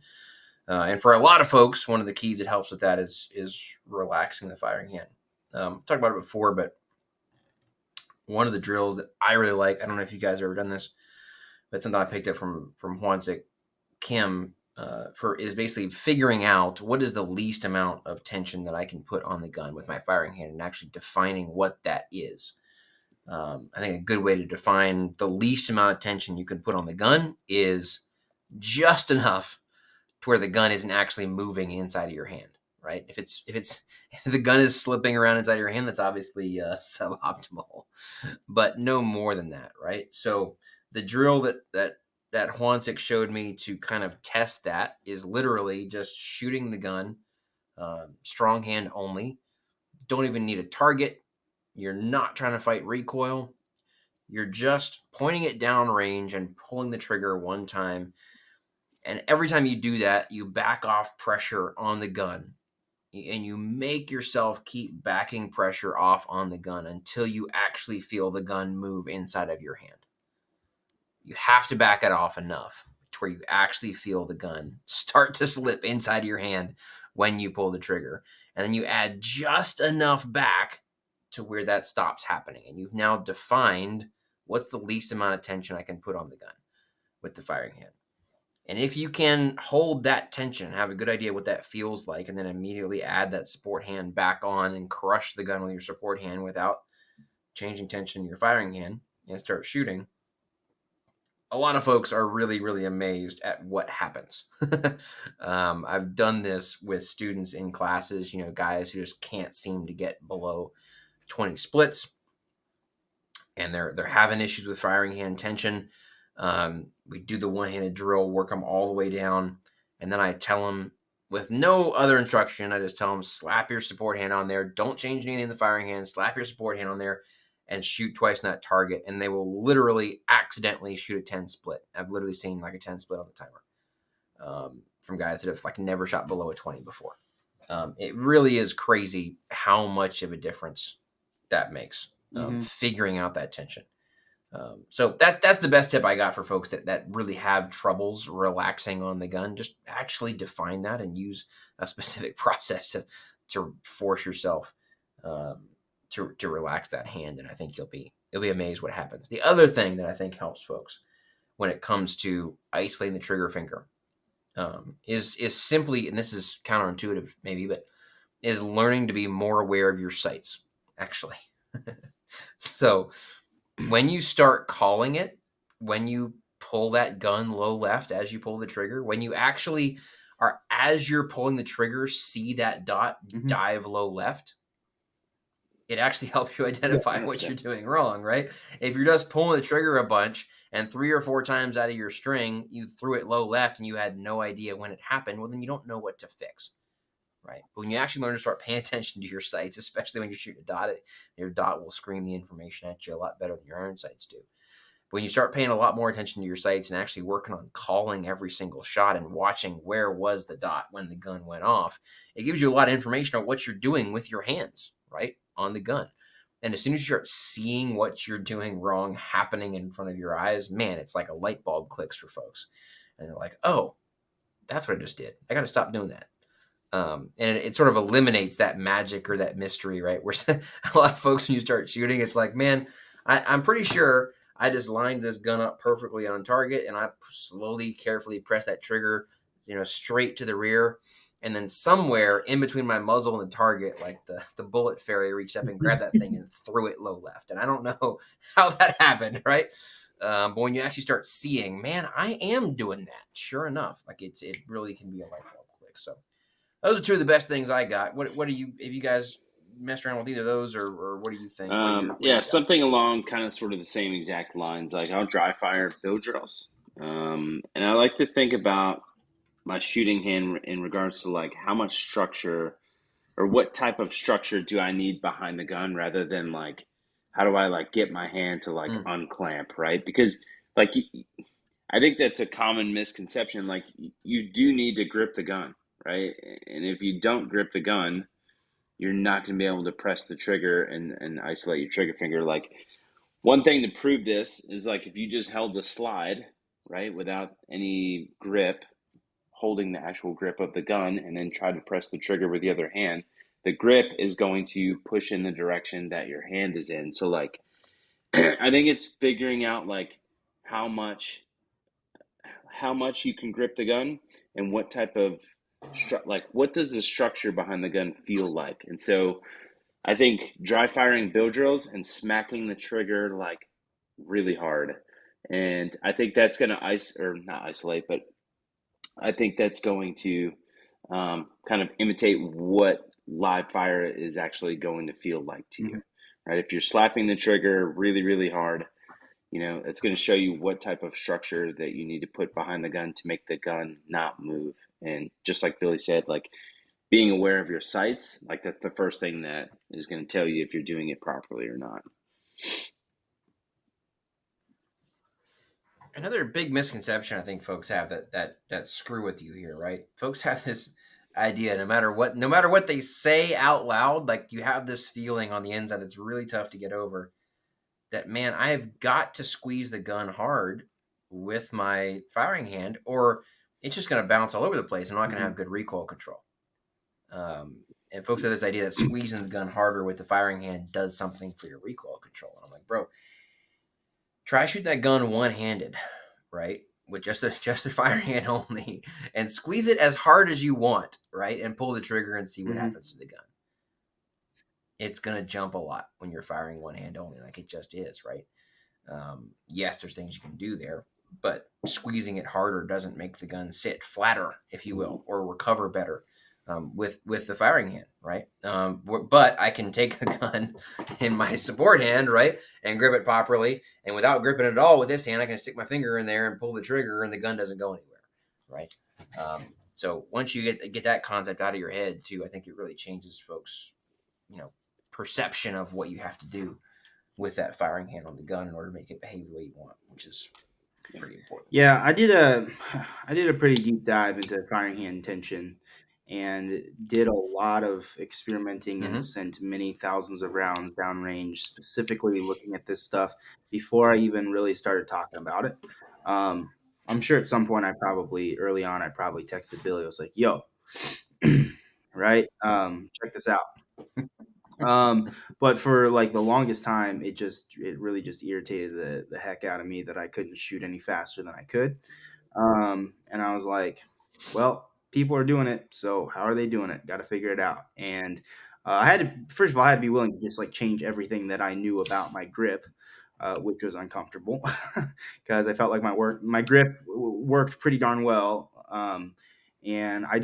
And for a lot of folks, one of the keys that helps with that is relaxing the firing hand. Talked about it before, but one of the drills that I really like, I don't know if you guys have ever done this, but something I picked up from Hwansik Kim is basically figuring out what is the least amount of tension that I can put on the gun with my firing hand and actually defining what that is. I think a good way to define the least amount of tension you can put on the gun is just enough to where the gun isn't actually moving inside of your hand, right? If the gun is slipping around inside your hand, that's obviously suboptimal, but no more than that, right? So the drill that Hwansik showed me to kind of test that is literally just shooting the gun, strong hand only. Don't even need a target. You're not trying to fight recoil. You're just pointing it down range and pulling the trigger one time. And every time you do that, you back off pressure on the gun. And you make yourself keep backing pressure off on the gun until you actually feel the gun move inside of your hand. You have to back it off enough to where you actually feel the gun start to slip inside of your hand when you pull the trigger. And then you add just enough back to where that stops happening. And you've now defined what's the least amount of tension I can put on the gun with the firing hand. And if you can hold that tension, have a good idea what that feels like, and then immediately add that support hand back on and crush the gun with your support hand without changing tension in your firing hand and start shooting, a lot of folks are really, really amazed at what happens. I've done this with students in classes, guys who just can't seem to get below 20 splits, and they're having issues with firing hand tension. We do the one-handed drill, work them all the way down, and then I tell them with no other instruction, I just tell them, slap your support hand on there. Don't change anything in the firing hand. Slap your support hand on there and shoot twice in that target, and they will literally accidentally shoot a 10 split. I've literally seen like a 10 split on the timer from guys that have never shot below a 20 before. It really is crazy how much of a difference that makes, figuring out that tension. So that's the best tip I got for folks that really have troubles relaxing on the gun. Just actually define that and use a specific process to force yourself to relax that hand. And I think you'll be amazed what happens. The other thing that I think helps folks when it comes to isolating the trigger finger is simply, and this is counterintuitive maybe, but is learning to be more aware of your sights, actually. So when you start calling it, when you pull that gun low left as you pull the trigger, when you actually are, as you're pulling the trigger, see that dot dive low left, it actually helps you identify what you're doing wrong, right? If you're just pulling the trigger a bunch and 3 or 4 times out of your string, you threw it low left and you had no idea when it happened, well, then you don't know what to fix, right? But when you actually learn to start paying attention to your sights, especially when you're shooting a dot, your dot will scream the information at you a lot better than your iron sights do. But when you start paying a lot more attention to your sights and actually working on calling every single shot and watching where was the dot when the gun went off, it gives you a lot of information on what you're doing with your hands, right, on the gun. And as soon as you start seeing what you're doing wrong happening in front of your eyes, man, it's like a light bulb clicks for folks. And they're like, oh, that's what I just did. I got to stop doing that. And it sort of eliminates that magic or that mystery, right? Where a lot of folks, when you start shooting, it's like, man, I'm pretty sure I just lined this gun up perfectly on target, and I slowly, carefully press that trigger, straight to the rear. And then somewhere in between my muzzle and the target, like the bullet fairy reached up and grabbed that thing and threw it low left. And I don't know how that happened, right? But when you actually start seeing, man, I am doing that. Sure enough, it really can be a light bulb click. So those are 2 of the best things I got. What do you, have you guys messed around with either of those, or what do you think? Something along kind of sort of the same exact lines. Like I'll dry fire bill drills. And I like to think about my shooting hand in regards to how much structure or what type of structure do I need behind the gun rather than like how do I like get my hand to like Mm. unclamp, right? Because like I think that's a common misconception. Like you do need to grip the gun, right? And if you don't grip the gun, you're not going to be able to press the trigger and isolate your trigger finger. Like one thing to prove this is like if you just held the slide, right, without any grip, holding the actual grip of the gun, and then try to press the trigger with the other hand, the grip is going to push in the direction that your hand is in. So like I think it's figuring out like how much how much you can grip the gun and what type of like what does the structure behind the gun feel like. And so I think dry firing bill drills and smacking the trigger like really hard, and I think that's going to or not isolate, but I think that's going to kind of imitate what live fire is actually going to feel like to you, Mhm. right? If you're slapping the trigger really, really hard, it's going to show you what type of structure that you need to put behind the gun to make the gun not move. And just like Billy said, like being aware of your sights, like that's the first thing that is going to tell you if you're doing it properly or not. Another big misconception I think folks have that screw with you here, right? Folks have this idea no matter what they say out loud, like you have this feeling on the inside that's really tough to get over. That man, I have got to squeeze the gun hard with my firing hand, or it's just going to bounce all over the place. I'm not going to have Mhm. good recoil control. And folks have this idea that squeezing the gun harder with the firing hand does something for your recoil control. And I'm like, bro, try shooting that gun one-handed, right? With just a fire hand only, and squeeze it as hard as you want, right? And pull the trigger and see what Mhm. happens to the gun. It's gonna jump a lot when you're firing one hand only, like it just is, right? Yes, there's things you can do there, but squeezing it harder doesn't make the gun sit flatter, if you will, or recover better with the firing hand, right? But I can take the gun in my support hand, right, and grip it properly, and without gripping it at all with this hand, I can stick my finger in there and pull the trigger, and the gun doesn't go anywhere, right? So once you get that concept out of your head too, I think it really changes folks, you know, perception of what you have to do with that firing hand on the gun in order to make it behave the way you want, which is pretty important. Yeah, I did a pretty deep dive into firing hand tension and did a lot of experimenting and Mm-hmm. sent many thousands of rounds downrange, specifically looking at this stuff before I even really started talking about it. Um, I'm sure at some point early on I probably texted Billy. I was like, "Yo, right? Check this out." But for like the longest time, it really just irritated the heck out of me that I couldn't shoot any faster than I could. And I was like, well, people are doing it, so how are they doing it? Got to figure it out. And I had to first of all, I had to be willing to just like change everything that I knew about my grip, which was uncomfortable because I felt like my grip worked pretty darn well. And I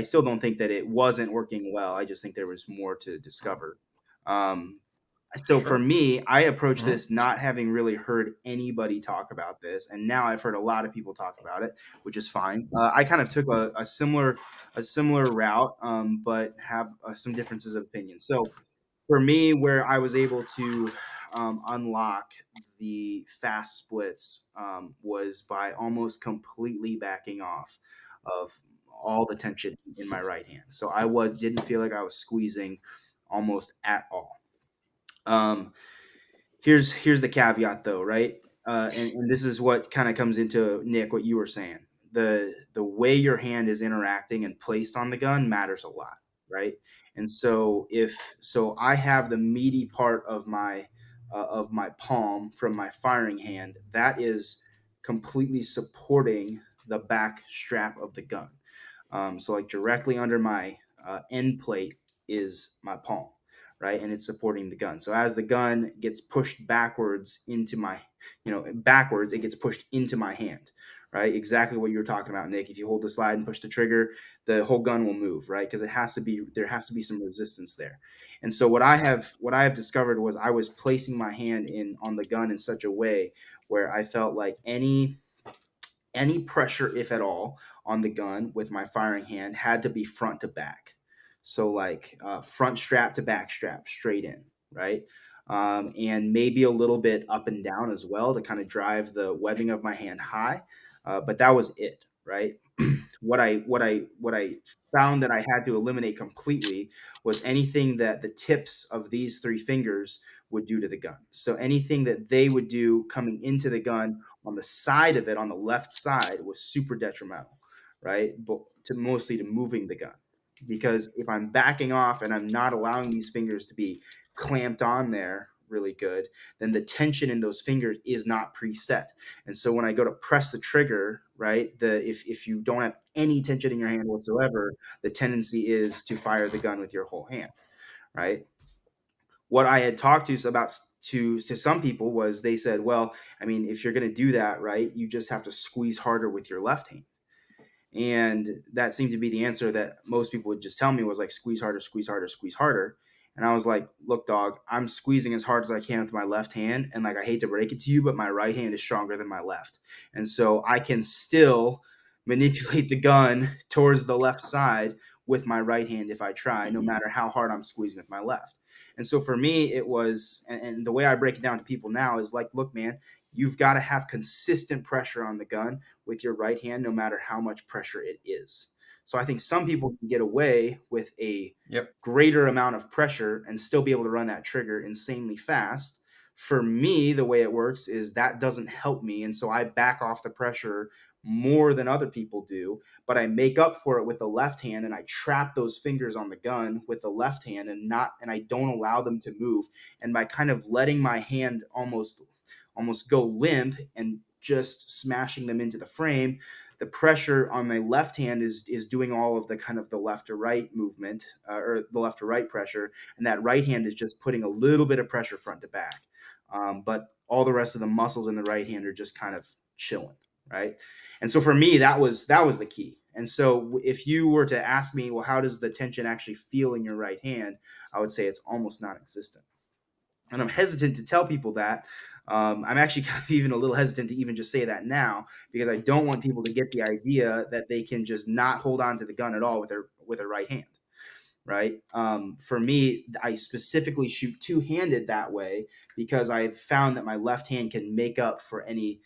still don't think that it wasn't working well. I just think there was more to discover. Um, so for Sure. me, I approach Mm-hmm. this not having really heard anybody talk about this, and now I've heard a lot of people talk about it, which is fine. I kind of took a similar route, but have some differences of opinion. So for me, where I was able to unlock the fast splits was by almost completely backing off of all the tension in my right hand. So didn't feel like I was squeezing almost at all. Um, here's the caveat though, right? And this is what kind of comes into Nick what you were saying. The way your hand is interacting and placed on the gun matters a lot, right? And so I have the meaty part of my palm from my firing hand that is completely supporting the back strap of the gun. So like directly under my end plate is my palm, right? And it's supporting the gun. So as the gun gets pushed backwards backwards, it gets pushed into my hand, right? Exactly what you were talking about, Nick. If you hold the slide and push the trigger, the whole gun will move, right? Because there has to be some resistance there. And so what I have discovered was I was placing my hand in on the gun in such a way where I felt like any pressure, if at all, on the gun with my firing hand had to be front to back. So like front strap to back strap, straight in, right? And maybe a little bit up and down as well to kind of drive the webbing of my hand high. But that was it, right? What I found that I had to eliminate completely was anything that the tips of these three fingers would do to the gun. So anything that they would do coming into the gun on the side of it, on the left side, was super detrimental, right? But to mostly to moving the gun. Because if I'm backing off and I'm not allowing these fingers to be clamped on there really good, then the tension in those fingers is not preset. And so when I go to press the trigger, right, if you don't have any tension in your hand whatsoever, the tendency is to fire the gun with your whole hand, right? What I had talked to about to some people was they said, well, I mean, if you're going to do that, right, you just have to squeeze harder with your left hand. And that seemed to be the answer that most people would just tell me was like, squeeze harder, squeeze harder, squeeze harder. And I was like, look, dog, I'm squeezing as hard as I can with my left hand. And like, I hate to break it to you, but my right hand is stronger than my left. And so I can still manipulate the gun towards the left side with my right hand if I try, no matter how hard I'm squeezing with my left. And so for me, it was, and the way I break it down to people now is like, look, man, you've got to have consistent pressure on the gun with your right hand, no matter how much pressure it is. So I think some people can get away with a Yep. greater amount of pressure and still be able to run that trigger insanely fast. For me, the way it works is that doesn't help me. And so I back off the pressure more than other people do, but I make up for it with the left hand and I trap those fingers on the gun with the left hand and I don't allow them to move. And by kind of letting my hand almost go limp and just smashing them into the frame, the pressure on my left hand is doing all of the kind of the left to right movement or the left to right pressure, and that right hand is just putting a little bit of pressure front to back. But all the rest of the muscles in the right hand are just kind of chilling, right? And so for me, that was the key. And so if you were to ask me, well, how does the tension actually feel in your right hand? I would say it's almost non-existent. And I'm hesitant to tell people that. I'm actually kind of even a little hesitant to even just say that now because I don't want people to get the idea that they can just not hold on to the gun at all with their right hand, right? For me, I specifically shoot two-handed that way because I've found that my left hand can make up for any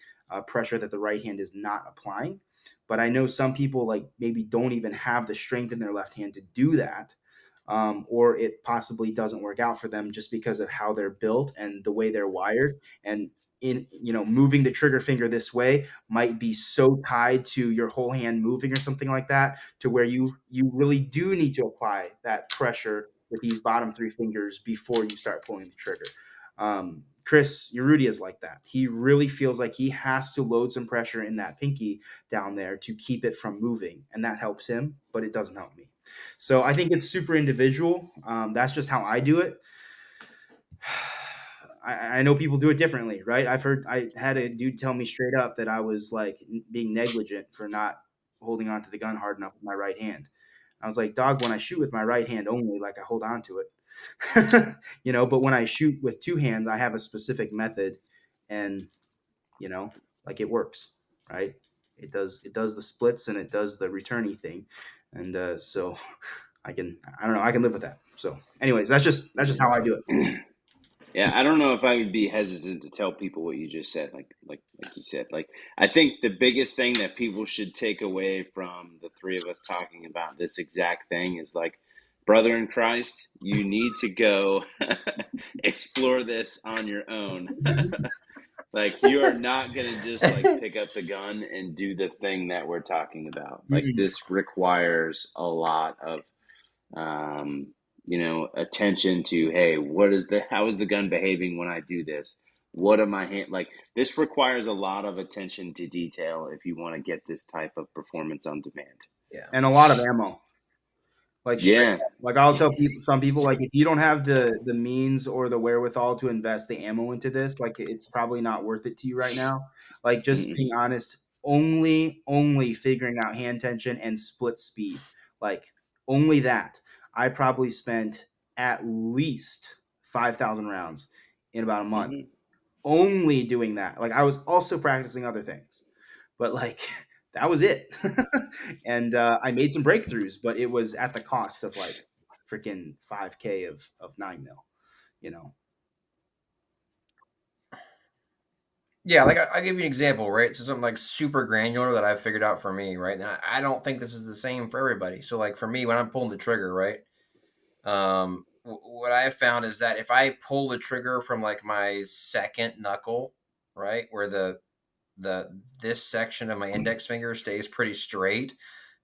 pressure that the right hand is not applying. But I know some people like maybe don't even have the strength in their left hand to do that, or it possibly doesn't work out for them just because of how they're built and the way they're wired. And in moving the trigger finger this way might be so tied to your whole hand moving or something like that to where you really do need to apply that pressure with these bottom three fingers before you start pulling the trigger. Chris Urrutia is like that. He really feels like he has to load some pressure in that pinky down there to keep it from moving, and that helps him, but it doesn't help me. So I think it's super individual. That's just how I do it. I know people do it differently, right? I had a dude tell me straight up that I was like being negligent for not holding on to the gun hard enough with my right hand. I was like, dog, when I shoot with my right hand only, like I hold on to it, but when I shoot with two hands, I have a specific method and, like it works, right? It does the splits and it does the returny thing. And so I don't know, I can live with that. So anyways, that's just how I do it. Yeah, I don't know if I would be hesitant to tell people what you just said. Like you said, like I think the biggest thing that people should take away from the three of us talking about this exact thing is like, brother in Christ, you need to go explore this on your own. Like you are not gonna just like pick up the gun and do the thing that we're talking about. Like Mm-mm. this requires a lot of um, attention to, hey, how is the gun behaving when I do this? What am I like? This requires a lot of attention to detail if you want to get this type of performance on demand. Yeah. And a lot of ammo. Like straight Yeah. up. Like I'll tell some people, like if you don't have the means or the wherewithal to invest the ammo into this, like it's probably not worth it to you right now. Like just Mm-mm. being honest, only figuring out hand tension and split speed. Like only that. I probably spent at least 5,000 rounds in about a month Mm-hmm. only doing that. Like I was also practicing other things, but like that was it. And I made some breakthroughs, but it was at the cost of like freaking 5K of 9 mil, you know. Yeah, like I'll give you an example, right? So something like super granular that I've figured out for me, right? And I don't think this is the same for everybody. So like for me, when I'm pulling the trigger, right? What I have found is that if I pull the trigger from like my second knuckle, right, where the this section of my index finger stays pretty straight,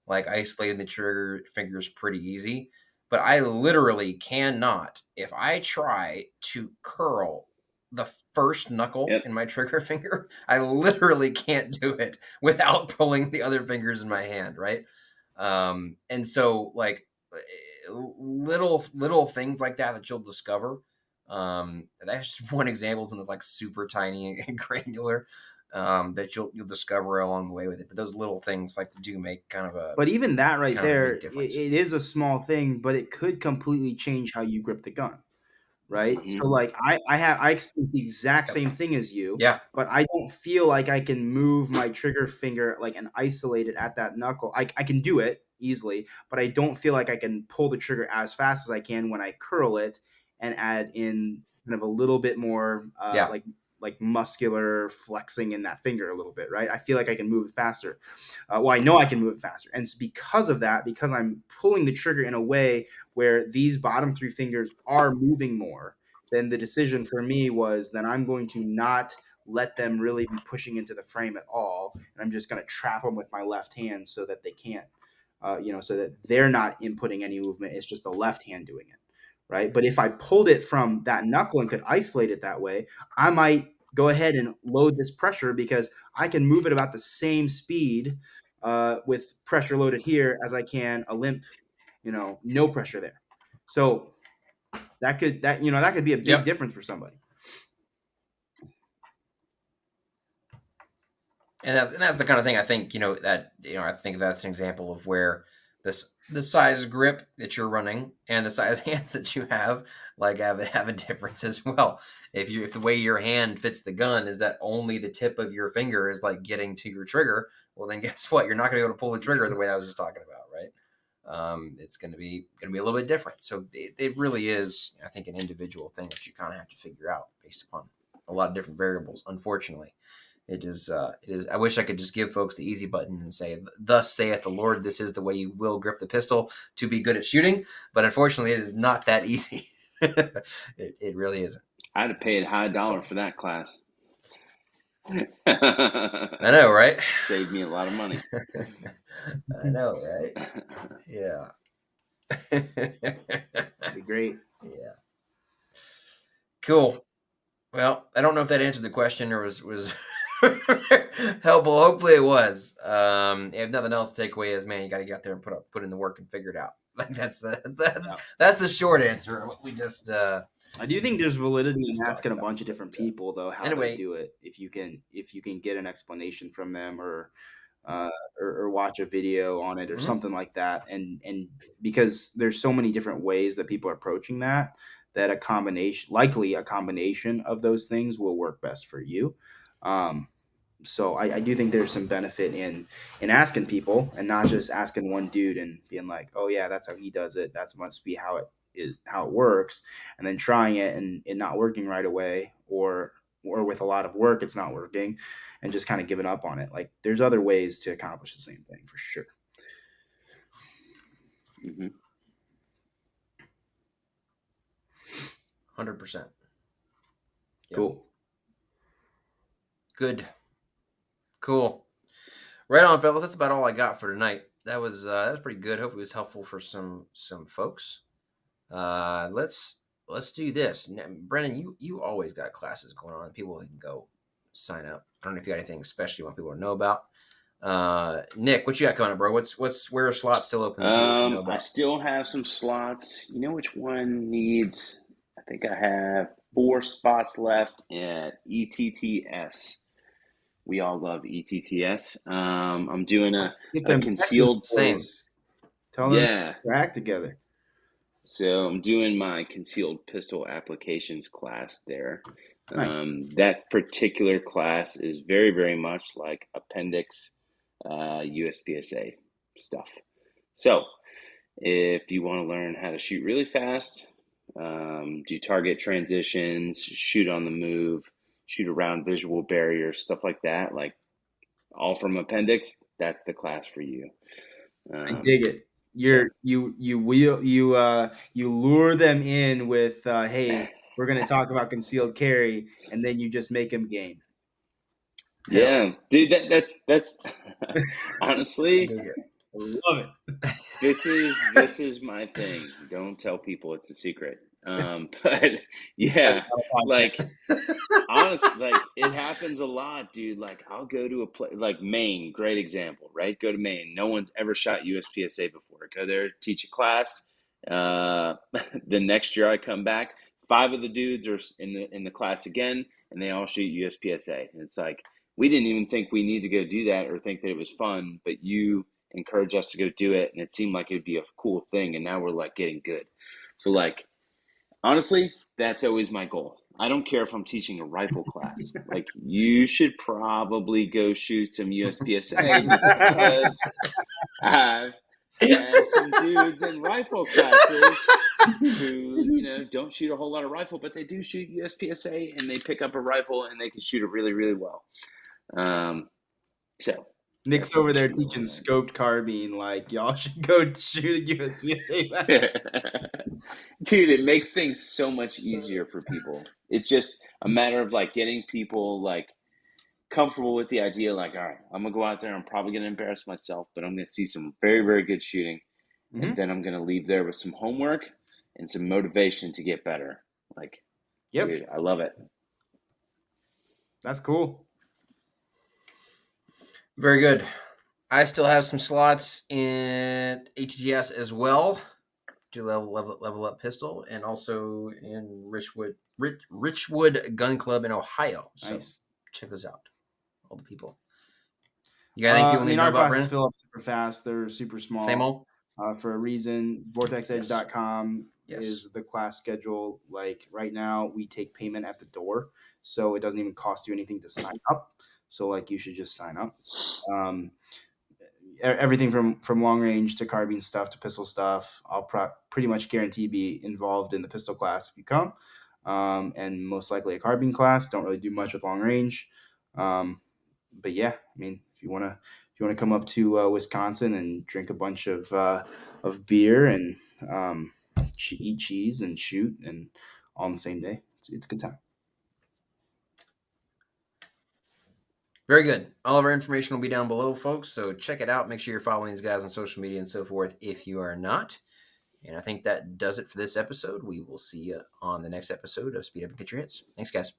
like isolating the trigger finger is pretty easy. But I literally cannot, if I try to curl the first knuckle Yep. in my trigger finger, I literally can't do it without pulling the other fingers in my hand, right? And so like little things like that you'll discover. That's just one example, something that's like super tiny and granular, that you'll discover along the way with it. But those little things like do make But even that right kind of a there, big difference. it is a small thing, but it could completely change how you grip the gun. Right? So Mm-hmm. like I experience the exact Yep. same thing as you, Yeah. but I don't feel like I can move my trigger finger like and isolate it at that knuckle. I can do it easily, but I don't feel like I can pull the trigger as fast as I can when I curl it and add in kind of a little bit more Yeah. like muscular flexing in that finger a little bit, right? I feel like I can move it faster. Well, I know I can move it faster, and it's because of that, because I'm pulling the trigger in a way where these bottom three fingers are moving more, then the decision for me was then I'm going to not let them really be pushing into the frame at all, and I'm just going to trap them with my left hand so that they can't, so that they're not inputting any movement. It's just the left hand doing it, right? But if I pulled it from that knuckle and could isolate it that way, I might go ahead and load this pressure because I can move it about the same speed with pressure loaded here as I can a limp, no pressure there. So that could be a big Yep. difference for somebody. And that's the kind of thing I think I think that's an example of where the size grip that you're running and the size hands that you have like have a difference as well. If the way your hand fits the gun is that only the tip of your finger is like getting to your trigger, well then guess what? You're not going to be able to pull the trigger the way I was just talking about, right? It's going to be a little bit different. So it really is, I think, an individual thing that you kind of have to figure out based upon a lot of different variables. Unfortunately, it is. It is. I wish I could just give folks the easy button and say, "Thus saith the Lord, this is the way you will grip the pistol to be good at shooting." But unfortunately, it is not that easy. It really isn't. I had to pay a high dollar So for that class. I know, right? Saved me a lot of money. I know, right? Yeah. That'd be great. Yeah. Cool. Well, I don't know if that answered the question or was helpful. Hopefully, it was. If nothing else, take away is, man, you got to get out there and put in the work and figure it out. Like that's the short answer. We just I do think there's validity in just talked asking a about. bunch of different people though how they Anyway, do it. If you can get an explanation from them uh, or watch a video on it or mhm. something like that, and because there's so many different ways that people are approaching that likely a combination of those things will work best for you. Um, so I do think there's some benefit in asking people and not just asking one dude and being like, oh yeah, that's how he does it. That's must be how it works, and then trying it and it not working right away, or with a lot of work it's not working, and just kind of giving up on it. Like there's other ways to accomplish the same thing for sure. Mm-hmm. 100%. Yep. Cool. Good. Cool. Right on, fellas. That's about all I got for tonight. That was pretty good. Hope it was helpful for some folks. Let's do this. Brennan, you always got classes going on. People that can go sign up. I don't know if you got anything especially you want people to know about. Nick, what you got coming up, bro? Where are slots still open that people should know I about? still have some slots. You know which one needs? I think I have 4 spots left at ETTS. We all love ETTS. I'm doing Get a them technical concealed. Same. boys. Tell them Yeah. to act together. So I'm doing my concealed pistol applications class there. Nice. That particular class is very, very much like appendix USPSA stuff. So If you want to learn how to shoot really fast, do target transitions, shoot on the move, shoot around visual barriers, stuff like that, like all from appendix, that's the class for you. I dig it. So You lure them in with hey, we're going to talk about concealed carry, and then you just make them game. Hell, yeah, dude, that's I honestly, dig it. I love it. this is my thing. Don't tell people it's a secret. But It's like yeah, not a like podcast. honestly, like it happens a lot, dude. Like I'll go to a place like Maine, great example, right? Go to Maine. No one's ever shot USPSA before. Go there, teach a class. Uh, the next year I come back, five of the dudes are in the class again, and they all shoot USPSA. And it's like we didn't even think we need to go do that or think that it was fun, but you encouraged us to go do it, and it seemed like it'd be a cool thing. And now we're like getting good. So like honestly, that's always my goal. I don't care if I'm teaching a rifle class. Like, you should probably go shoot some USPSA because I've had some dudes in rifle classes who, don't shoot a whole lot of rifle, but they do shoot USPSA and they pick up a rifle and they can shoot it really, really well. So Nick's that's what over we there should teaching learn. scoped carbine. Like y'all should go shoot a USPSA match. Dude, it makes things so much easier for people. It's just a matter of like getting people like comfortable with the idea, like, all right, I'm gonna go out there, I'm probably gonna embarrass myself, but I'm gonna see some very, very good shooting, and Mm-hmm. then I'm gonna leave there with some homework and some motivation to get better. Like, Yep, dude, I love it. that's cool. Very good. I still have some slots in ATTS as well. Do level up pistol, and also in Richwood Gun Club in Ohio. So Nice. check those out, all the people. You got anything people I need mean, to know our about, classes Brennan? fill up super fast. They're super Same small old. for a reason. Yes. VortexEdge.com Yes. is the class schedule. Like right now, we take payment at the door, so it doesn't even cost you anything to sign up. So like, you should just sign up. Um, Everything from long range to carbine stuff to pistol stuff. I'll pretty much guarantee be involved in the pistol class if you come, and most likely a carbine class. Don't really do much with long range, but yeah, I mean, if you wanna come up to Wisconsin and drink a bunch of beer and eat cheese and shoot and all on the same day, it's a good time. Very good. All of our information will be down below, folks. So check it out. Make sure you're following these guys on social media and so forth if you are not. And I think that does it for this episode. We will see you on the next episode of Speed Up and Get Your Hits. Thanks, guys.